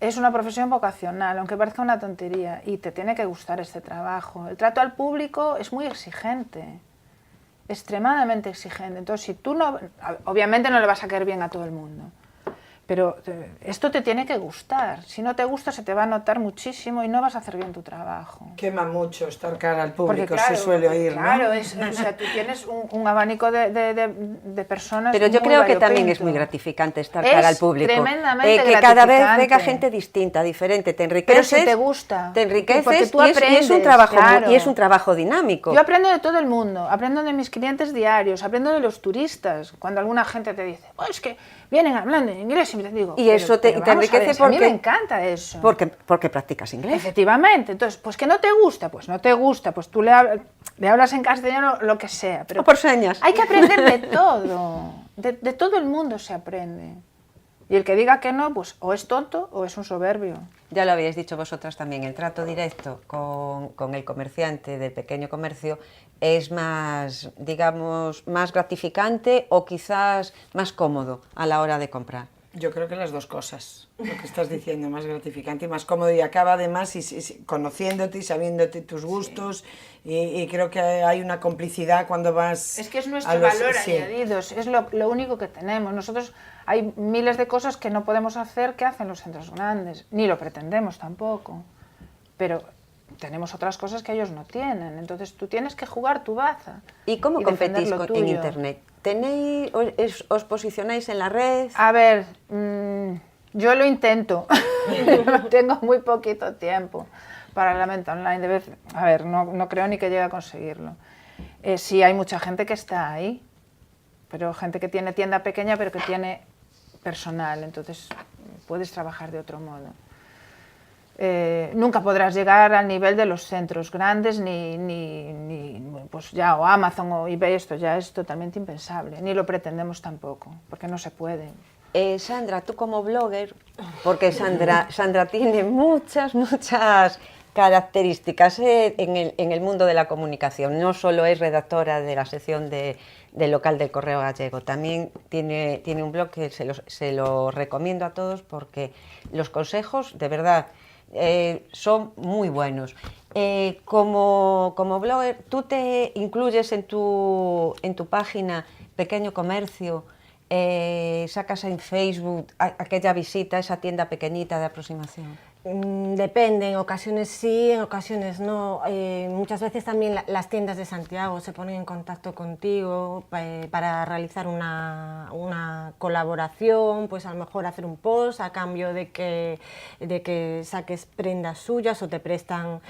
es una profesión vocacional, aunque parezca una tontería, y te tiene que gustar este trabajo. El trato al público es muy exigente, extremadamente exigente. Entonces, si tú no, obviamente no le vas a caer bien a todo el mundo, pero esto te tiene que gustar. Si no te gusta, se te va a notar muchísimo y no vas a hacer bien tu trabajo. Quema mucho estar cara al público, Porque, claro, se suele oír, claro, ¿no? o sea, tú tienes un abanico de personas. Pero yo muy creo que también es variopinto. muy gratificante estar Es cara al público. tremendamente Que cada vez gratificante. venga gente distinta, diferente, te Pero enriqueces. si te gusta. Te enriqueces Porque tú y es un aprendes, trabajo claro. y es un trabajo dinámico. Yo aprendo de todo el mundo, aprendo de mis clientes diarios, aprendo de los turistas. Cuando alguna gente te dice, oh, es que vienen hablando en inglés, y te digo, Y eso te vamos a enriquece ver, si a mí porque me encanta eso. Porque practicas inglés. Efectivamente, entonces, pues que no te gusta, pues no te gusta, pues tú le hablas en castellano, lo que sea. Pero O por señas. hay que aprender de todo, de todo el mundo se aprende. Y el que diga que no, pues o es tonto o es un soberbio. Ya lo habéis dicho vosotras también, el trato directo con el comerciante del pequeño comercio es más, digamos, más gratificante o quizás más cómodo a la hora de comprar. Yo creo que las dos cosas, lo que estás diciendo, más gratificante y más cómodo, y acaba además conociéndote y sabiéndote tus gustos, y creo que hay una complicidad cuando vas... Es que es nuestro valor añadido, es lo único que tenemos. Nosotros hay miles de cosas que no podemos hacer que hacen los centros grandes, ni lo pretendemos tampoco, pero tenemos otras cosas que ellos no tienen, entonces tú tienes que jugar tu baza. ¿Y cómo competís defender lo en tuyo. Internet? ¿Os posicionáis en la red? A ver, yo lo intento, tengo muy poquito tiempo para la venta online. A ver, no creo ni que llegue a conseguirlo. Sí hay mucha gente que está ahí, pero gente que tiene tienda pequeña pero que tiene personal, entonces puedes trabajar de otro modo. Nunca podrás llegar al nivel de los centros grandes, ni pues ya o Amazon o eBay, esto ya es totalmente impensable, ni lo pretendemos tampoco, porque no se puede. Sandra, tú como blogger, porque Sandra tiene muchas características en el mundo de la comunicación. No solo es redactora de la sección del local del Correo Gallego, también tiene un blog que se lo recomiendo a todos porque los consejos, de verdad, son muy buenos. Como blogger, ¿tú te incluyes en tu página pequeño comercio? ¿Sacas en Facebook aquella visita a esa tienda pequeñita de aproximación? Depende, en ocasiones sí, en ocasiones no. Muchas veces también las tiendas de Santiago se ponen en contacto contigo para realizar una colaboración, pues a lo mejor hacer un post a cambio de que saques prendas suyas o te prestan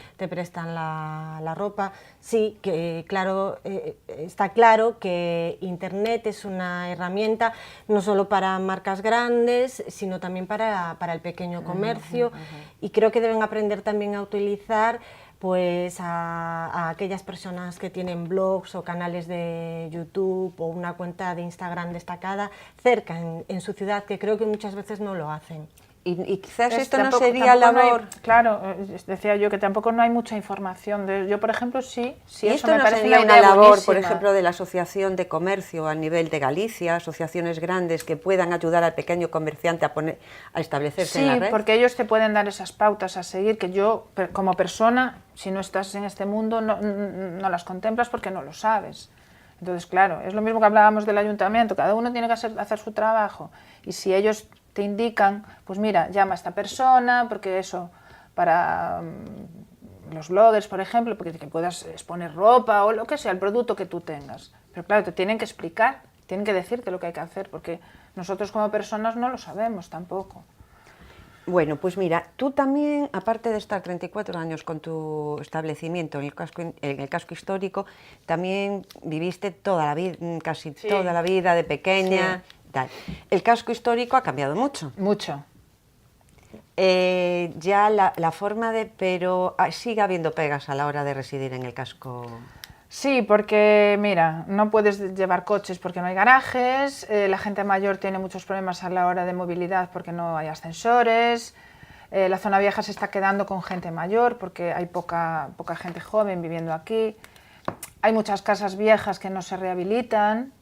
la ropa. Sí, que claro, está claro que Internet es una herramienta no solo para marcas grandes, sino también para el pequeño comercio. Y creo que deben aprender también a utilizar pues a aquellas personas que tienen blogs o canales de YouTube o una cuenta de Instagram destacada cerca en su ciudad, que creo que muchas veces no lo hacen. Y quizás esto no sería labor... Claro, decía yo que tampoco no hay mucha información. Yo, por ejemplo, sí ¿Y eso esto me no parece sería una una idea labor, buenísima. por ejemplo, de la Asociación de Comercio a nivel de Galicia, asociaciones grandes que puedan ayudar al pequeño comerciante a establecerse en la red? Sí, porque ellos te pueden dar esas pautas a seguir que yo, como persona, si no estás en este mundo, no las contemplas porque no lo sabes. Entonces, claro, es lo mismo que hablábamos del ayuntamiento, cada uno tiene que hacer su trabajo, y si ellos te indican, pues mira, llama a esta persona, porque eso, para los bloggers, por ejemplo, porque que puedas exponer ropa o lo que sea, el producto que tú tengas. Pero claro, te tienen que explicar, tienen que decirte lo que hay que hacer, porque nosotros como personas no lo sabemos tampoco. Bueno, pues mira, tú también, aparte de estar 34 años con tu establecimiento en el casco histórico, también viviste toda la vida, casi toda la vida de pequeña. Sí. Tal. El casco histórico ha cambiado mucho. Mucho. Ya la forma de... pero sigue habiendo pegas a la hora de residir en el casco. Sí, porque mira, no puedes llevar coches porque no hay garajes, la gente mayor tiene muchos problemas a la hora de movilidad porque no hay ascensores, la zona vieja se está quedando con gente mayor porque hay poca gente joven viviendo aquí, hay muchas casas viejas que no se rehabilitan,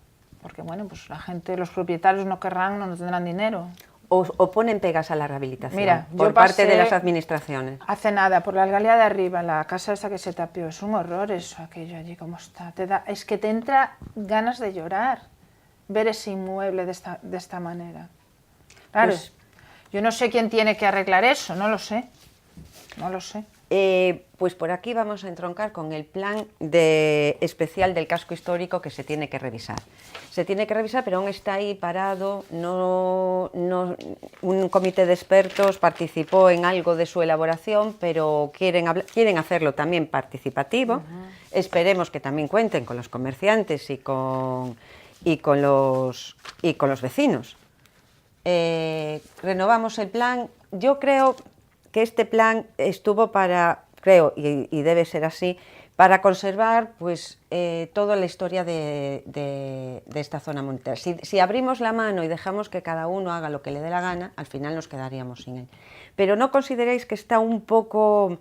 porque bueno, pues la gente, los propietarios no tendrán dinero. o ponen pegas a la rehabilitación? Mira, por yo parte de pasé las administraciones. Hace nada, por la algalía de arriba, la casa esa que se tapió, es un horror eso, aquello allí como está. Es que te entra ganas de llorar ver ese inmueble de esta manera. Claro, Pues, yo no sé quién tiene que arreglar eso, no lo sé. No lo sé. Pues por aquí vamos a entroncar con el plan especial del casco histórico que se tiene que revisar. Se tiene que revisar, pero aún está ahí parado. Un comité de expertos participó en algo de su elaboración, pero quieren hacerlo también participativo. Esperemos que también cuenten con los comerciantes y con los vecinos. Renovamos el plan. Yo creo que este plan estuvo y debe ser así, para conservar pues, toda la historia de esta zona montañosa. Si abrimos la mano y dejamos que cada uno haga lo que le dé la gana, al final nos quedaríamos sin él. Pero ¿no consideréis que está un poco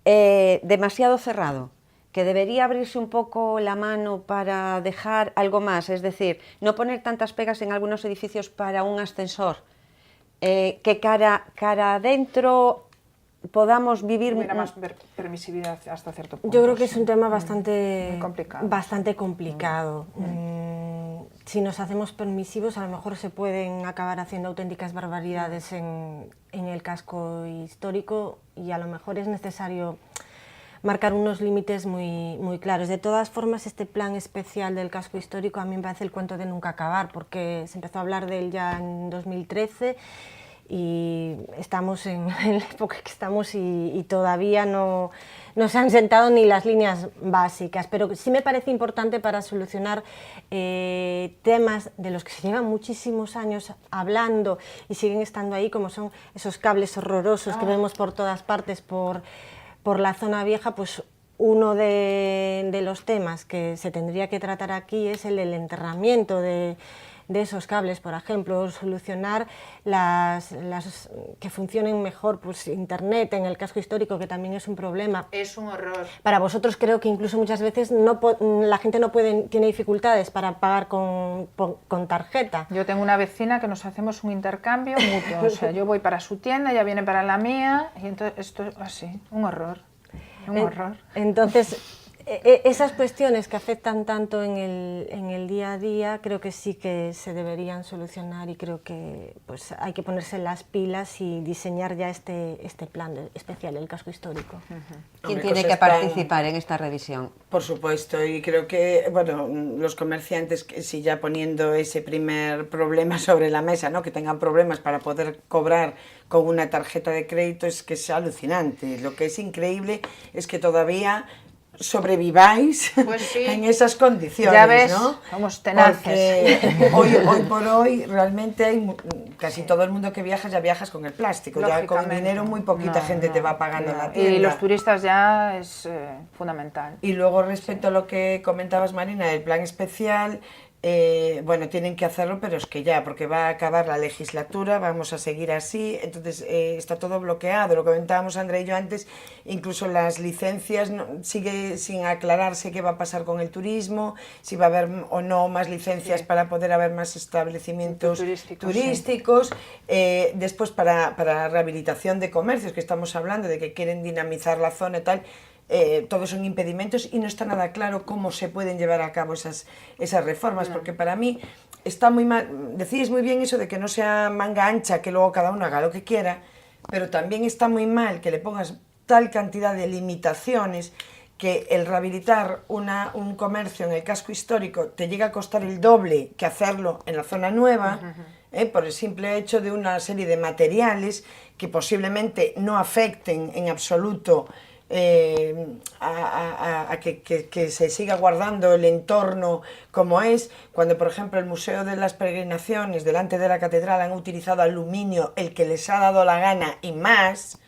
demasiado cerrado? Que debería abrirse un poco la mano para dejar algo más, es decir, no poner tantas pegas en algunos edificios para un ascensor, que cara adentro podamos vivir... Hubiera más permisividad hasta cierto punto. Yo creo que es un tema bastante complicado. Si nos hacemos permisivos, a lo mejor se pueden acabar haciendo auténticas barbaridades en el casco histórico, y a lo mejor es necesario marcar unos límites muy claros. De todas formas, este plan especial del casco histórico a mí me parece el cuento de nunca acabar, porque se empezó a hablar de él ya en 2013 y estamos en la época que estamos y todavía no se han sentado ni las líneas básicas, pero sí me parece importante para solucionar temas de los que se llevan muchísimos años hablando y siguen estando ahí, como son esos cables horrorosos que vemos por todas partes por la zona vieja. Pues uno de los temas que se tendría que tratar aquí es el del enterramiento de esos cables, por ejemplo, solucionar que funcionen mejor, pues internet en el casco histórico, que también es un problema. Es un horror. Para vosotros creo que incluso muchas veces la gente tiene dificultades para pagar con tarjeta. Yo tengo una vecina que nos hacemos un intercambio mutuo, o sea, yo voy para su tienda, ella viene para la mía, y entonces esto es así, un horror, un horror. Entonces, esas cuestiones que afectan tanto en el día a día, creo que sí que se deberían solucionar, y creo que pues hay que ponerse las pilas y diseñar ya este plan especial del casco histórico. ¿Quién tiene que participar en esta revisión? Por supuesto, y creo que, bueno, los comerciantes, que si ya poniendo ese primer problema sobre la mesa, ¿no?, que tengan problemas para poder cobrar con una tarjeta de crédito, es que es alucinante. Lo que es increíble es que todavía sobreviváis, pues sí, en esas condiciones, ya ves, ¿no? Somos tenaces. Porque hoy por hoy realmente hay casi todo el mundo que viaja, ya viajas con el plástico, ya con dinero muy poquita gente te va pagando en la tienda. Y los turistas ya es fundamental. Y luego, respecto a lo que comentabas, Marina, el plan especial, bueno, tienen que hacerlo, pero es que ya, porque va a acabar la legislatura, vamos a seguir así, entonces está todo bloqueado. Lo que comentábamos Andrea y yo antes, incluso las licencias, sigue sin aclararse qué va a pasar con el turismo, si va a haber o no más licencias para poder haber más establecimientos turísticos. Después, para rehabilitación de comercios, que estamos hablando de que quieren dinamizar la zona y tal, todos son impedimentos, y no está nada claro cómo se pueden llevar a cabo esas reformas, porque para mí está muy mal. Decís muy bien eso de que no sea manga ancha, que luego cada uno haga lo que quiera, pero también está muy mal que le pongas tal cantidad de limitaciones que el rehabilitar un comercio en el casco histórico te llega a costar el doble que hacerlo en la zona nueva, por el simple hecho de una serie de materiales que posiblemente no afecten en absoluto a que se siga guardando el entorno como es, cuando por ejemplo el Museo de las Peregrinaciones delante de la catedral han utilizado aluminio, el que les ha dado la gana y más,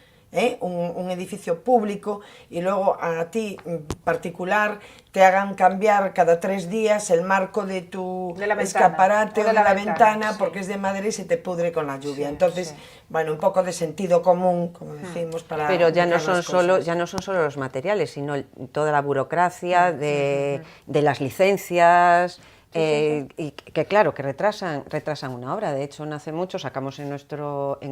un edificio público, y luego a ti particular te hagan cambiar cada 3 días el marco de tu escaparate o de la ventana, porque es de madera y se te pudre con la lluvia. Entonces, bueno, un poco de sentido común, como decimos, para... Pero ya no son solo los materiales, sino toda la burocracia de las licencias, Y que claro, que retrasan una obra. De hecho, no hace mucho sacamos en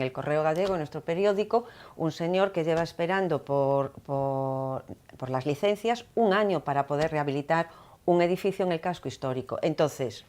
el Correo Gallego, en nuestro periódico, un señor que lleva esperando por las licencias 1 año para poder rehabilitar un edificio en el casco histórico. Entonces,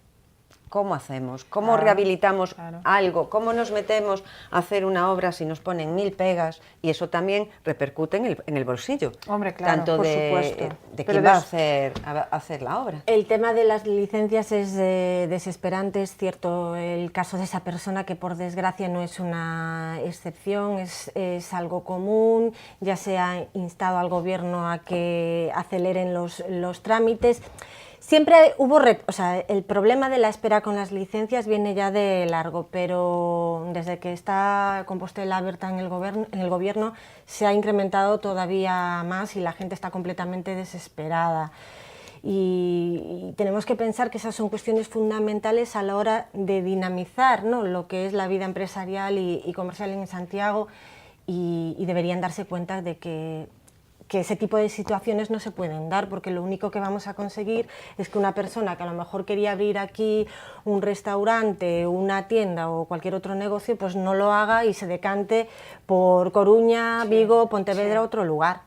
¿cómo hacemos? ¿Cómo rehabilitamos algo? ¿Cómo nos metemos a hacer una obra si nos ponen 1000 pegas? Y eso también repercute en el bolsillo. Hombre, claro, tanto por de supuesto. quien va a hacer la obra. El tema de las licencias es desesperante, es cierto el caso de esa persona que por desgracia no es una excepción, es algo común, ya se ha instado al gobierno a que aceleren los trámites. Siempre hubo, el problema de la espera con las licencias viene ya de largo, pero desde que está Compostela abierta en el gobierno se ha incrementado todavía más y la gente está completamente desesperada. Y tenemos que pensar que esas son cuestiones fundamentales a la hora de dinamizar, ¿no?, lo que es la vida empresarial y comercial en Santiago, y deberían darse cuenta de que ese tipo de situaciones no se pueden dar, porque lo único que vamos a conseguir es que una persona que a lo mejor quería abrir aquí un restaurante, una tienda o cualquier otro negocio, pues no lo haga y se decante por Coruña, Vigo, Pontevedra, otro lugar.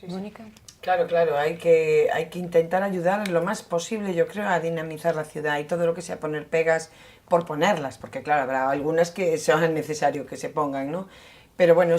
Mónica. Claro, hay que intentar ayudar lo más posible, yo creo, a dinamizar la ciudad, y todo lo que sea poner pegas por ponerlas, porque claro, habrá algunas que sean necesario que se pongan, ¿no? Pero bueno,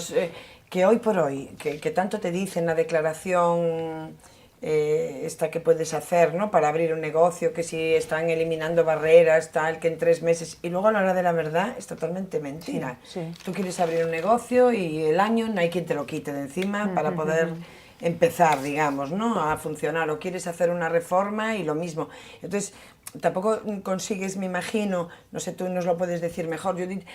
que hoy por hoy, que tanto te dicen la declaración esta que puedes hacer, ¿no?, para abrir un negocio, que si están eliminando barreras, tal, que en 3 meses, y luego a la hora de la verdad es totalmente mentira. Sí. Tú quieres abrir un negocio y el año no hay quien te lo quite de encima para poder empezar, digamos, ¿no?, a funcionar, o quieres hacer una reforma y lo mismo. Entonces, tampoco consigues, me imagino, no sé, tú nos lo puedes decir mejor, Judith,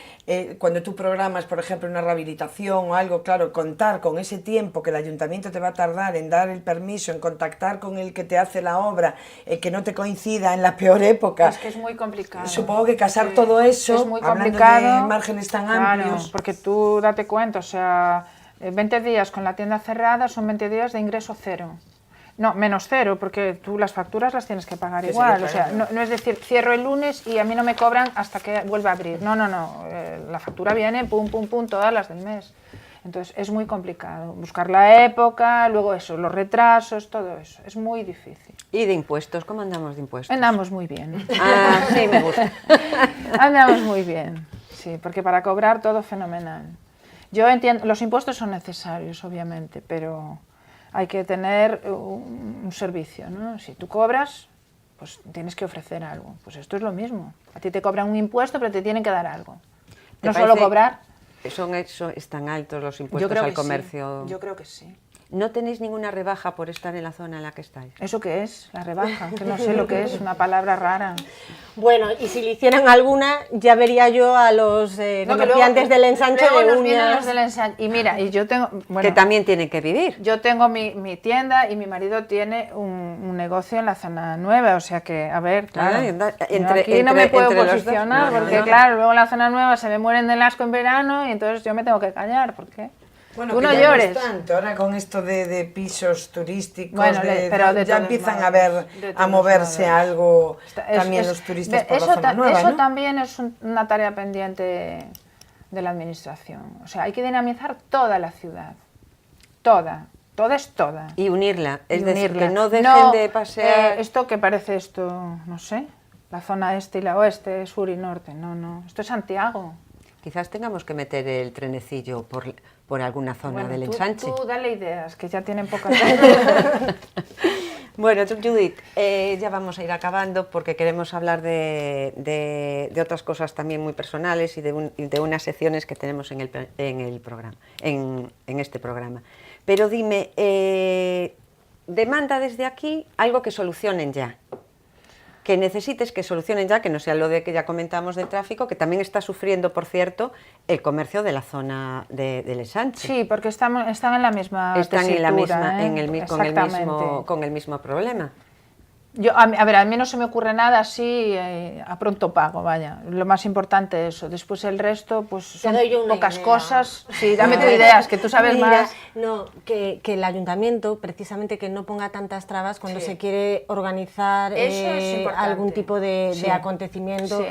cuando tú programas, por ejemplo, una rehabilitación o algo, claro, contar con ese tiempo que el ayuntamiento te va a tardar en dar el permiso, en contactar con el que te hace la obra, que no te coincida en la peor época. Es que es muy complicado. Supongo que casar todo eso, es muy hablando complicado, de márgenes tan claro, amplios. porque tú date cuenta, o sea, 20 días con la tienda cerrada son 20 días de ingreso cero. No, menos cero, porque tú las facturas las tienes que pagar Que igual. sí, O sea, claro. no es decir, cierro el lunes y a mí no me cobran hasta que vuelva a abrir. No. La factura viene, pum, todas las del mes. Entonces, es muy complicado. Buscar la época, luego eso, los retrasos, todo eso. Es muy difícil. ¿Y de impuestos? ¿Cómo andamos de impuestos? Andamos muy bien. Ah, sí, me gusta. Andamos muy bien, sí, porque para cobrar todo fenomenal. Yo entiendo, los impuestos son necesarios, obviamente, pero hay que tener un servicio, ¿no? Si tú cobras, pues tienes que ofrecer algo. Pues esto es lo mismo. A ti te cobran un impuesto, pero te tienen que dar algo. No solo cobrar. ¿Están altos los impuestos al comercio? Sí. Yo creo que sí. ¿No tenéis ninguna rebaja por estar en la zona en la que estáis? ¿Eso qué es? La rebaja, que no sé lo que es, una palabra rara. Bueno, y si le hicieran alguna, ya vería yo a los comerciantes del ensanche de uñas. Y mira, y yo tengo... Bueno, que también tienen que vivir. Yo tengo mi tienda y mi marido tiene un negocio en la zona nueva, o sea que, a ver, claro, aquí no me puedo posicionar, porque claro, luego en la zona nueva se me mueren del asco en verano y entonces yo me tengo que callar, ¿por qué? Bueno, tú no ya llores. No es tanto, ahora con esto de pisos turísticos, bueno, pero de ya empiezan a moverse algo también los turistas por la zona nueva, Eso ¿no? también es una tarea pendiente de la administración. O sea, hay que dinamizar toda la ciudad, toda es toda. Y unirla, es decir, unirla. que no dejen de pasear... esto que parece esto, no sé, la zona este y la oeste, sur y norte, no, esto es Santiago. Quizás tengamos que meter el trenecillo por alguna zona del tú, ensanche. Tú dale ideas, que ya tienen pocas. Bueno, Judith, ya vamos a ir acabando porque queremos hablar de otras cosas también muy personales y de unas secciones que tenemos en el programa, en este programa. Pero dime, demanda desde aquí algo que solucionen ya. Que necesites que solucionen ya, que no sea lo de que ya comentamos del tráfico, que también está sufriendo, por cierto, el comercio de la zona del ensanche. Sí, porque están en la misma Están tesitura, con el mismo problema. A ver, a mí no se me ocurre nada así a pronto pago, vaya. Lo más importante es eso. Después el resto, pues son pocas idea. cosas. Sí, dame tu ideas, que tú sabes Mira, más. No, que el ayuntamiento, precisamente, que no ponga tantas trabas cuando Sí. se quiere organizar Eso es importante. algún tipo de Sí. acontecimiento. Sí.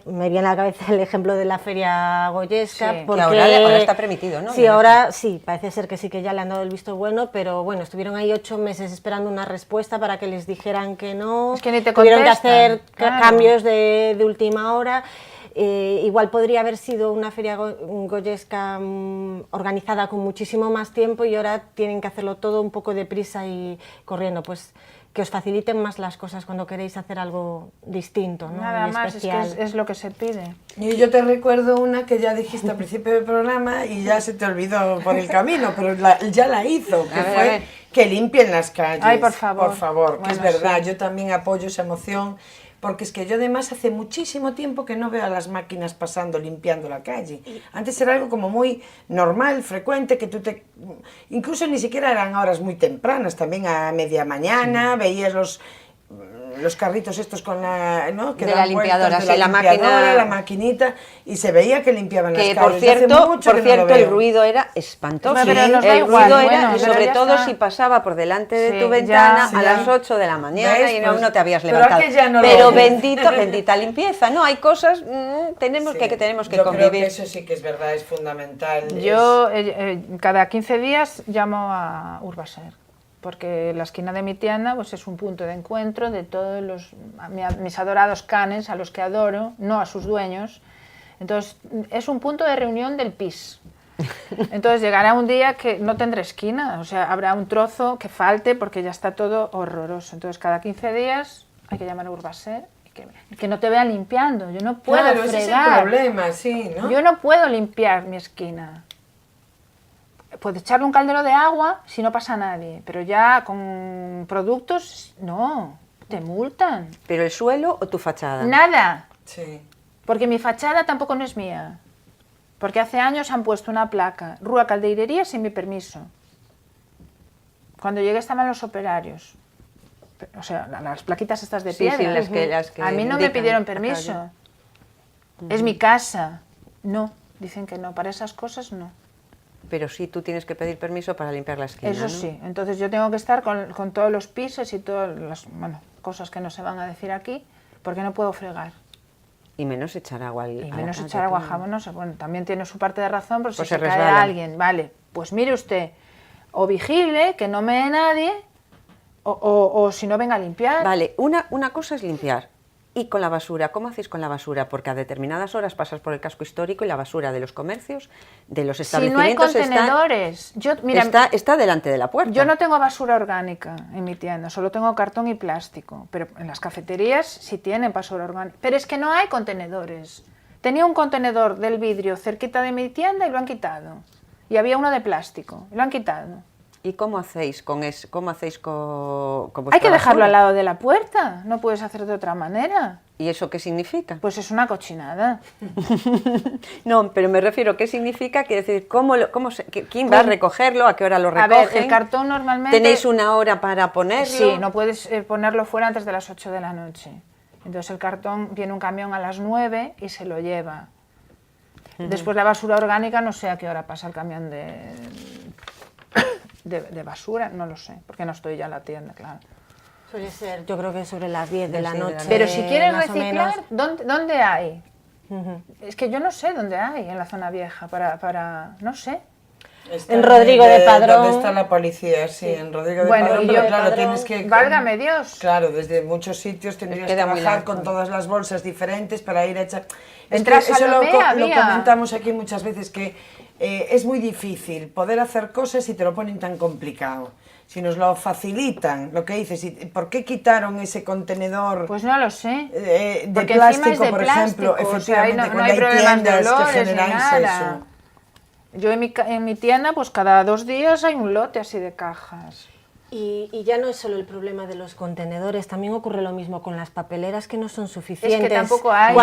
Me viene a la cabeza el ejemplo de la Feria Goyesca, Sí. porque Que ahora está permitido, ¿no? Sí, ahora sí, parece ser que sí, que ya le han dado el visto bueno, pero bueno, estuvieron ahí 8 meses esperando una respuesta para que les dijeran que no. Es que ni te tuvieron que contestan, hacer claro. cambios de última hora. Igual podría haber sido una feria goyesca organizada con muchísimo más tiempo y ahora tienen que hacerlo todo un poco deprisa y corriendo. Pues que os faciliten más las cosas cuando queréis hacer algo distinto, ¿no? Nada Y más, especial. es que es lo que se pide. Y yo te recuerdo una que ya dijiste al principio del programa y ya se te olvidó por el camino, pero ya la hizo, que A ver, a fue ver. que limpien las calles. Ay, por favor. Por favor, que es Bueno, verdad, sí. yo también apoyo esa emoción, porque es que yo además hace muchísimo tiempo que no veo a las máquinas pasando, limpiando la calle. Antes era algo como muy normal, frecuente, que incluso ni siquiera eran horas muy tempranas, también a media mañana, veías los carritos estos con la, ¿no? que De dan la limpiadora, vueltas, de sí, la limpiadora, máquina. la maquinita, y se veía que limpiaban las Que calles. por Yo hace cierto, mucho que no lo el veo. ruido era espantoso. Pero nos da el igual, ruido era, bueno, y pero sobre ya todo está. si pasaba por delante de Sí, tu ya, ventana sí, a ya. las 8 de la mañana ¿Ves? y Pues, no te habías pero levantado. aquel ya no lo Pero ves. bendita limpieza, ¿no? Hay cosas tenemos Sí. que tenemos que Yo creo convivir. que eso sí que es verdad, es fundamental. Yo cada 15 días llamo a Urbaser, porque la esquina de mi tienda pues, es un punto de encuentro de todos mis adorados canes, a los que adoro, no a sus dueños. Entonces, es un punto de reunión del PIS. Entonces, llegará un día que no tendré esquina, o sea, habrá un trozo que falte porque ya está todo horroroso. Entonces, cada 15 días hay que llamar a Urbaser y que no te vean limpiando. Yo no puedo Claro, ese es el fregar. problema, sí, ¿no? Yo no puedo limpiar mi esquina. Puedes echarle un caldero de agua si no pasa nadie, pero ya con productos, no, te multan. ¿Pero el suelo o tu fachada? Nada, Sí. porque mi fachada tampoco no es mía. Porque hace años han puesto una placa, Rúa Caldeirería sin mi permiso. Cuando llegué estaban los operarios. O sea, las plaquitas estas de Sí, piedra. sí, las que a mí no me indican pidieron la permiso. calle. Es mi casa. No, dicen que no, para esas cosas no. Pero sí, tú tienes que pedir permiso para limpiar la esquina, Eso ¿no? sí, entonces yo tengo que estar con todos los pisos y todas las cosas que no se van a decir aquí, porque no puedo fregar. Y menos echar agua Y a la menos calle, echar agua a claro. jabón, no sé, bueno, también tiene su parte de razón, pero Pues si se se cae resbala. alguien, vale, pues mire usted, o vigile, que no me dé nadie, o si no venga a limpiar. Vale, una cosa es limpiar. ¿Y con la basura? ¿Cómo hacéis con la basura? Porque a determinadas horas pasas por el casco histórico y la basura de los comercios, de los Si no hay establecimientos contenedores, mira, está delante de la puerta. yo no tengo basura orgánica en mi tienda, solo tengo cartón y plástico, pero en las cafeterías sí tienen basura orgánica. Pero es que no hay contenedores. Tenía un contenedor del vidrio cerquita de mi tienda y lo han quitado. Y había uno de plástico, y lo han quitado. ¿Y cómo hacéis con eso? ¿Cómo hacéis con Hay vuestra que dejarlo basura? al lado de la puerta, no puedes hacer de otra manera. ¿Y eso qué significa? Pues es una cochinada. No, pero me refiero, ¿qué significa? Quiere decir, ¿quién va a recogerlo? ¿A qué hora lo recogen? A ver, el cartón normalmente... ¿Tenéis una hora para ponerlo? Sí, no puedes ponerlo fuera antes de las 8 de la noche. Entonces el cartón, viene un camión a las 9 y se lo lleva. Después la basura orgánica, no sé a qué hora pasa el camión de basura, no lo sé, porque no estoy ya en la tienda, claro. Suele ser, yo creo que sobre las 10 de la Sí, de la noche. noche. Pero si quieres más o reciclar, menos. ¿dónde hay? Es que yo no sé dónde hay en la zona vieja no sé. Está En Rodrigo de Padrón. ¿Dónde está la policía? Sí, en Rodrigo de Bueno, Padrón, y pero yo- claro, Padrón, tienes que... Válgame Dios. Claro, desde muchos sitios tendrías queda que muy bajar largo. con todas las bolsas diferentes para ir a echar... Es Entre que eso lo Salomé había- comentamos aquí muchas veces, que es muy difícil poder hacer cosas si te lo ponen tan complicado. Si nos lo facilitan, lo que dices, ¿por qué quitaron ese contenedor Pues no lo sé. de Porque encima es plástico, de por ejemplo? plástico, o sea, ahí Efectivamente, no hay cuando hay problemas de tiendas que olores ni generáis nada. eso. Yo en mi tienda, pues cada 2 días hay un lote así de cajas. Y ya no es solo el problema de los contenedores, también ocurre lo mismo con las papeleras que no son suficientes. Es que tampoco hay.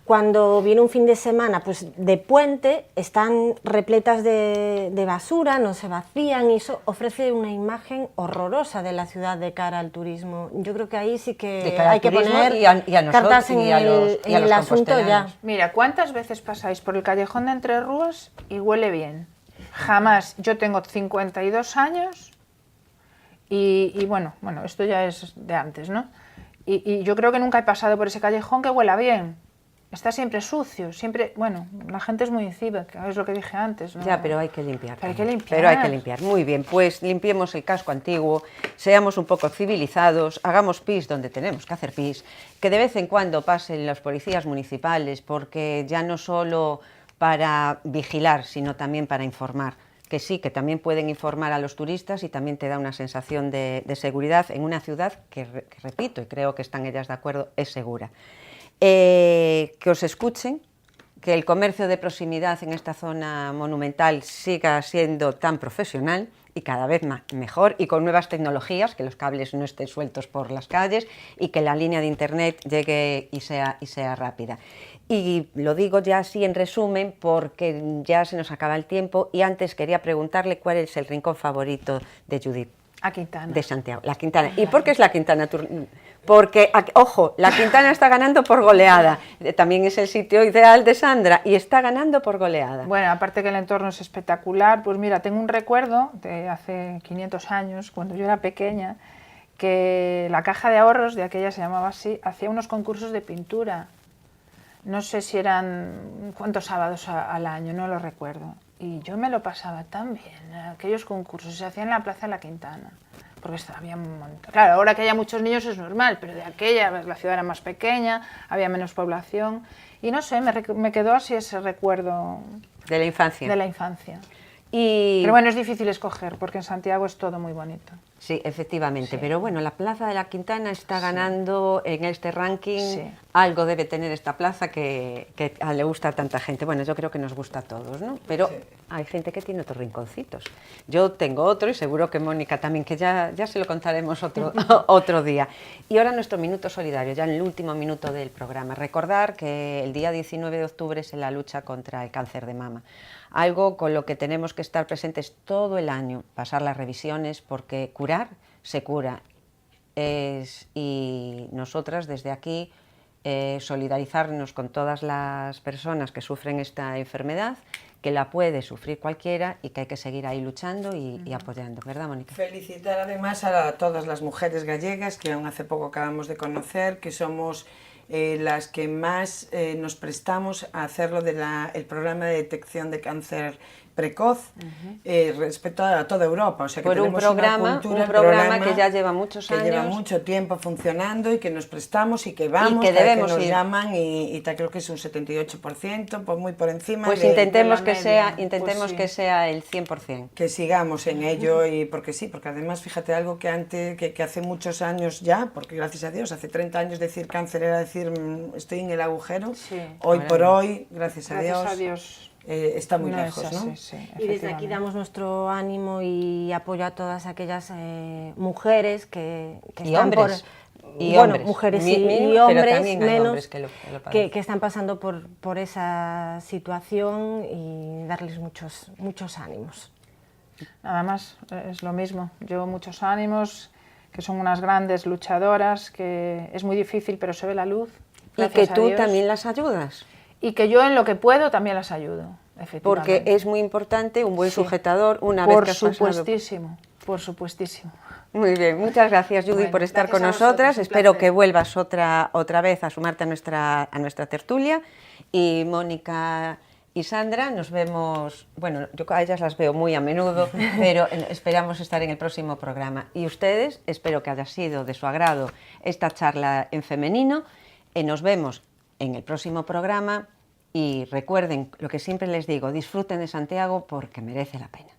Cuando viene un fin de semana pues de puente, están repletas de basura, no se vacían, y eso ofrece una imagen horrorosa de la ciudad de cara al turismo. Yo creo que ahí sí que hay que poner cartas en el asunto ya. Mira, ¿cuántas veces pasáis por el callejón de Entre Rúas y huele bien? Jamás. Yo tengo 52 años y bueno, esto ya es de antes, ¿no? Y yo creo que nunca he pasado por ese callejón que huela bien. Está siempre sucio, siempre... Bueno, la gente es muy incívica, es lo que dije antes, ¿no? Ya, pero hay que limpiar. Pero hay que limpiar. Pero hay que limpiar. Muy bien, pues limpiemos el casco antiguo, seamos un poco civilizados, hagamos pis donde tenemos que hacer pis, que de vez en cuando pasen los policías municipales, porque ya no solo para vigilar, sino también para informar. Que sí, que también pueden informar a los turistas y también te da una sensación de seguridad en una ciudad que repito, y creo que están ellas de acuerdo, es segura. Que os escuchen, que el comercio de proximidad en esta zona monumental siga siendo tan profesional y cada vez mejor, y con nuevas tecnologías, que los cables no estén sueltos por las calles y que la línea de internet llegue y sea rápida. Y lo digo ya así en resumen porque ya se nos acaba el tiempo, y antes quería preguntarle cuál es el rincón favorito de Judith. A Quintana. De Santiago, la Quintana. ¿Y por qué es la Quintana? Porque, ojo, la Quintana está ganando por goleada. También es el sitio ideal de Sandra y está ganando por goleada. Bueno, aparte que el entorno es espectacular, pues mira, tengo un recuerdo de hace 500 años, cuando yo era pequeña, que la Caja de Ahorros, de aquella se llamaba así, hacía unos concursos de pintura. No sé si eran cuántos sábados al año, no lo recuerdo. Y yo me lo pasaba tan bien, aquellos concursos se hacían en la Plaza de la Quintana, porque había un montón. Claro, ahora que haya muchos niños es normal, pero de aquella la ciudad era más pequeña, había menos población, y no sé, me quedó así ese recuerdo de la infancia. De la infancia. Pero bueno, es difícil escoger, porque en Santiago es todo muy bonito. Sí, efectivamente, Sí. Pero bueno, la Plaza de la Quintana está ganando en este ranking, Sí. Algo debe tener esta plaza que le gusta a tanta gente. Bueno, yo creo que nos gusta a todos, ¿no? Pero hay gente que tiene otros rinconcitos. Yo tengo otro y seguro que Mónica también, que ya se lo contaremos otro día. Y ahora nuestro minuto solidario, ya en el último minuto del programa. Recordar que el día 19 de octubre es la lucha contra el cáncer de mama. Algo con lo que tenemos que estar presentes todo el año, pasar las revisiones, porque curar se cura. Y nosotras desde aquí solidarizarnos con todas las personas que sufren esta enfermedad, que la puede sufrir cualquiera y que hay que seguir ahí luchando y apoyando, ¿verdad, Mónica? Felicitar además a todas las mujeres gallegas que aún hace poco acabamos de conocer, que somos las que más nos prestamos a hacerlo el programa de detección de cáncer precoz respecto a toda Europa. O sea, que tenemos un programa que ya lleva muchos años. Que lleva mucho tiempo funcionando y que nos prestamos y que vamos, y que nos llaman y creo que es un 78%, pues muy por encima. Pues intentemos que sea el 100%. Que sigamos en ello, y porque además fíjate algo que antes, que hace muchos años ya, porque gracias a Dios, hace 30 años decir cáncer era decir estoy en el agujero, hoy por hoy, gracias a Dios. Está muy lejos, ¿no? Sí, y desde aquí damos nuestro ánimo y apoyo a todas aquellas mujeres que están mujeres y hombres menos que están pasando por esa situación, y darles muchos ánimos. Nada más, es lo mismo. Yo muchos ánimos, que son unas grandes luchadoras, que es muy difícil, pero se ve la luz. Y que tú también las ayudas. Y que yo en lo que puedo también las ayudo, efectivamente. Porque es muy importante un buen sujetador una vez que has pasado. Por supuestísimo. Muy bien, muchas gracias, Judith, por estar con nosotras. Espero que vuelvas otra vez a sumarte a nuestra tertulia. Y Mónica y Sandra, nos vemos, bueno, yo a ellas las veo muy a menudo, pero esperamos estar en el próximo programa. Y ustedes, espero que haya sido de su agrado esta charla en femenino. Nos vemos en el próximo programa y recuerden lo que siempre les digo, disfruten de Santiago porque merece la pena.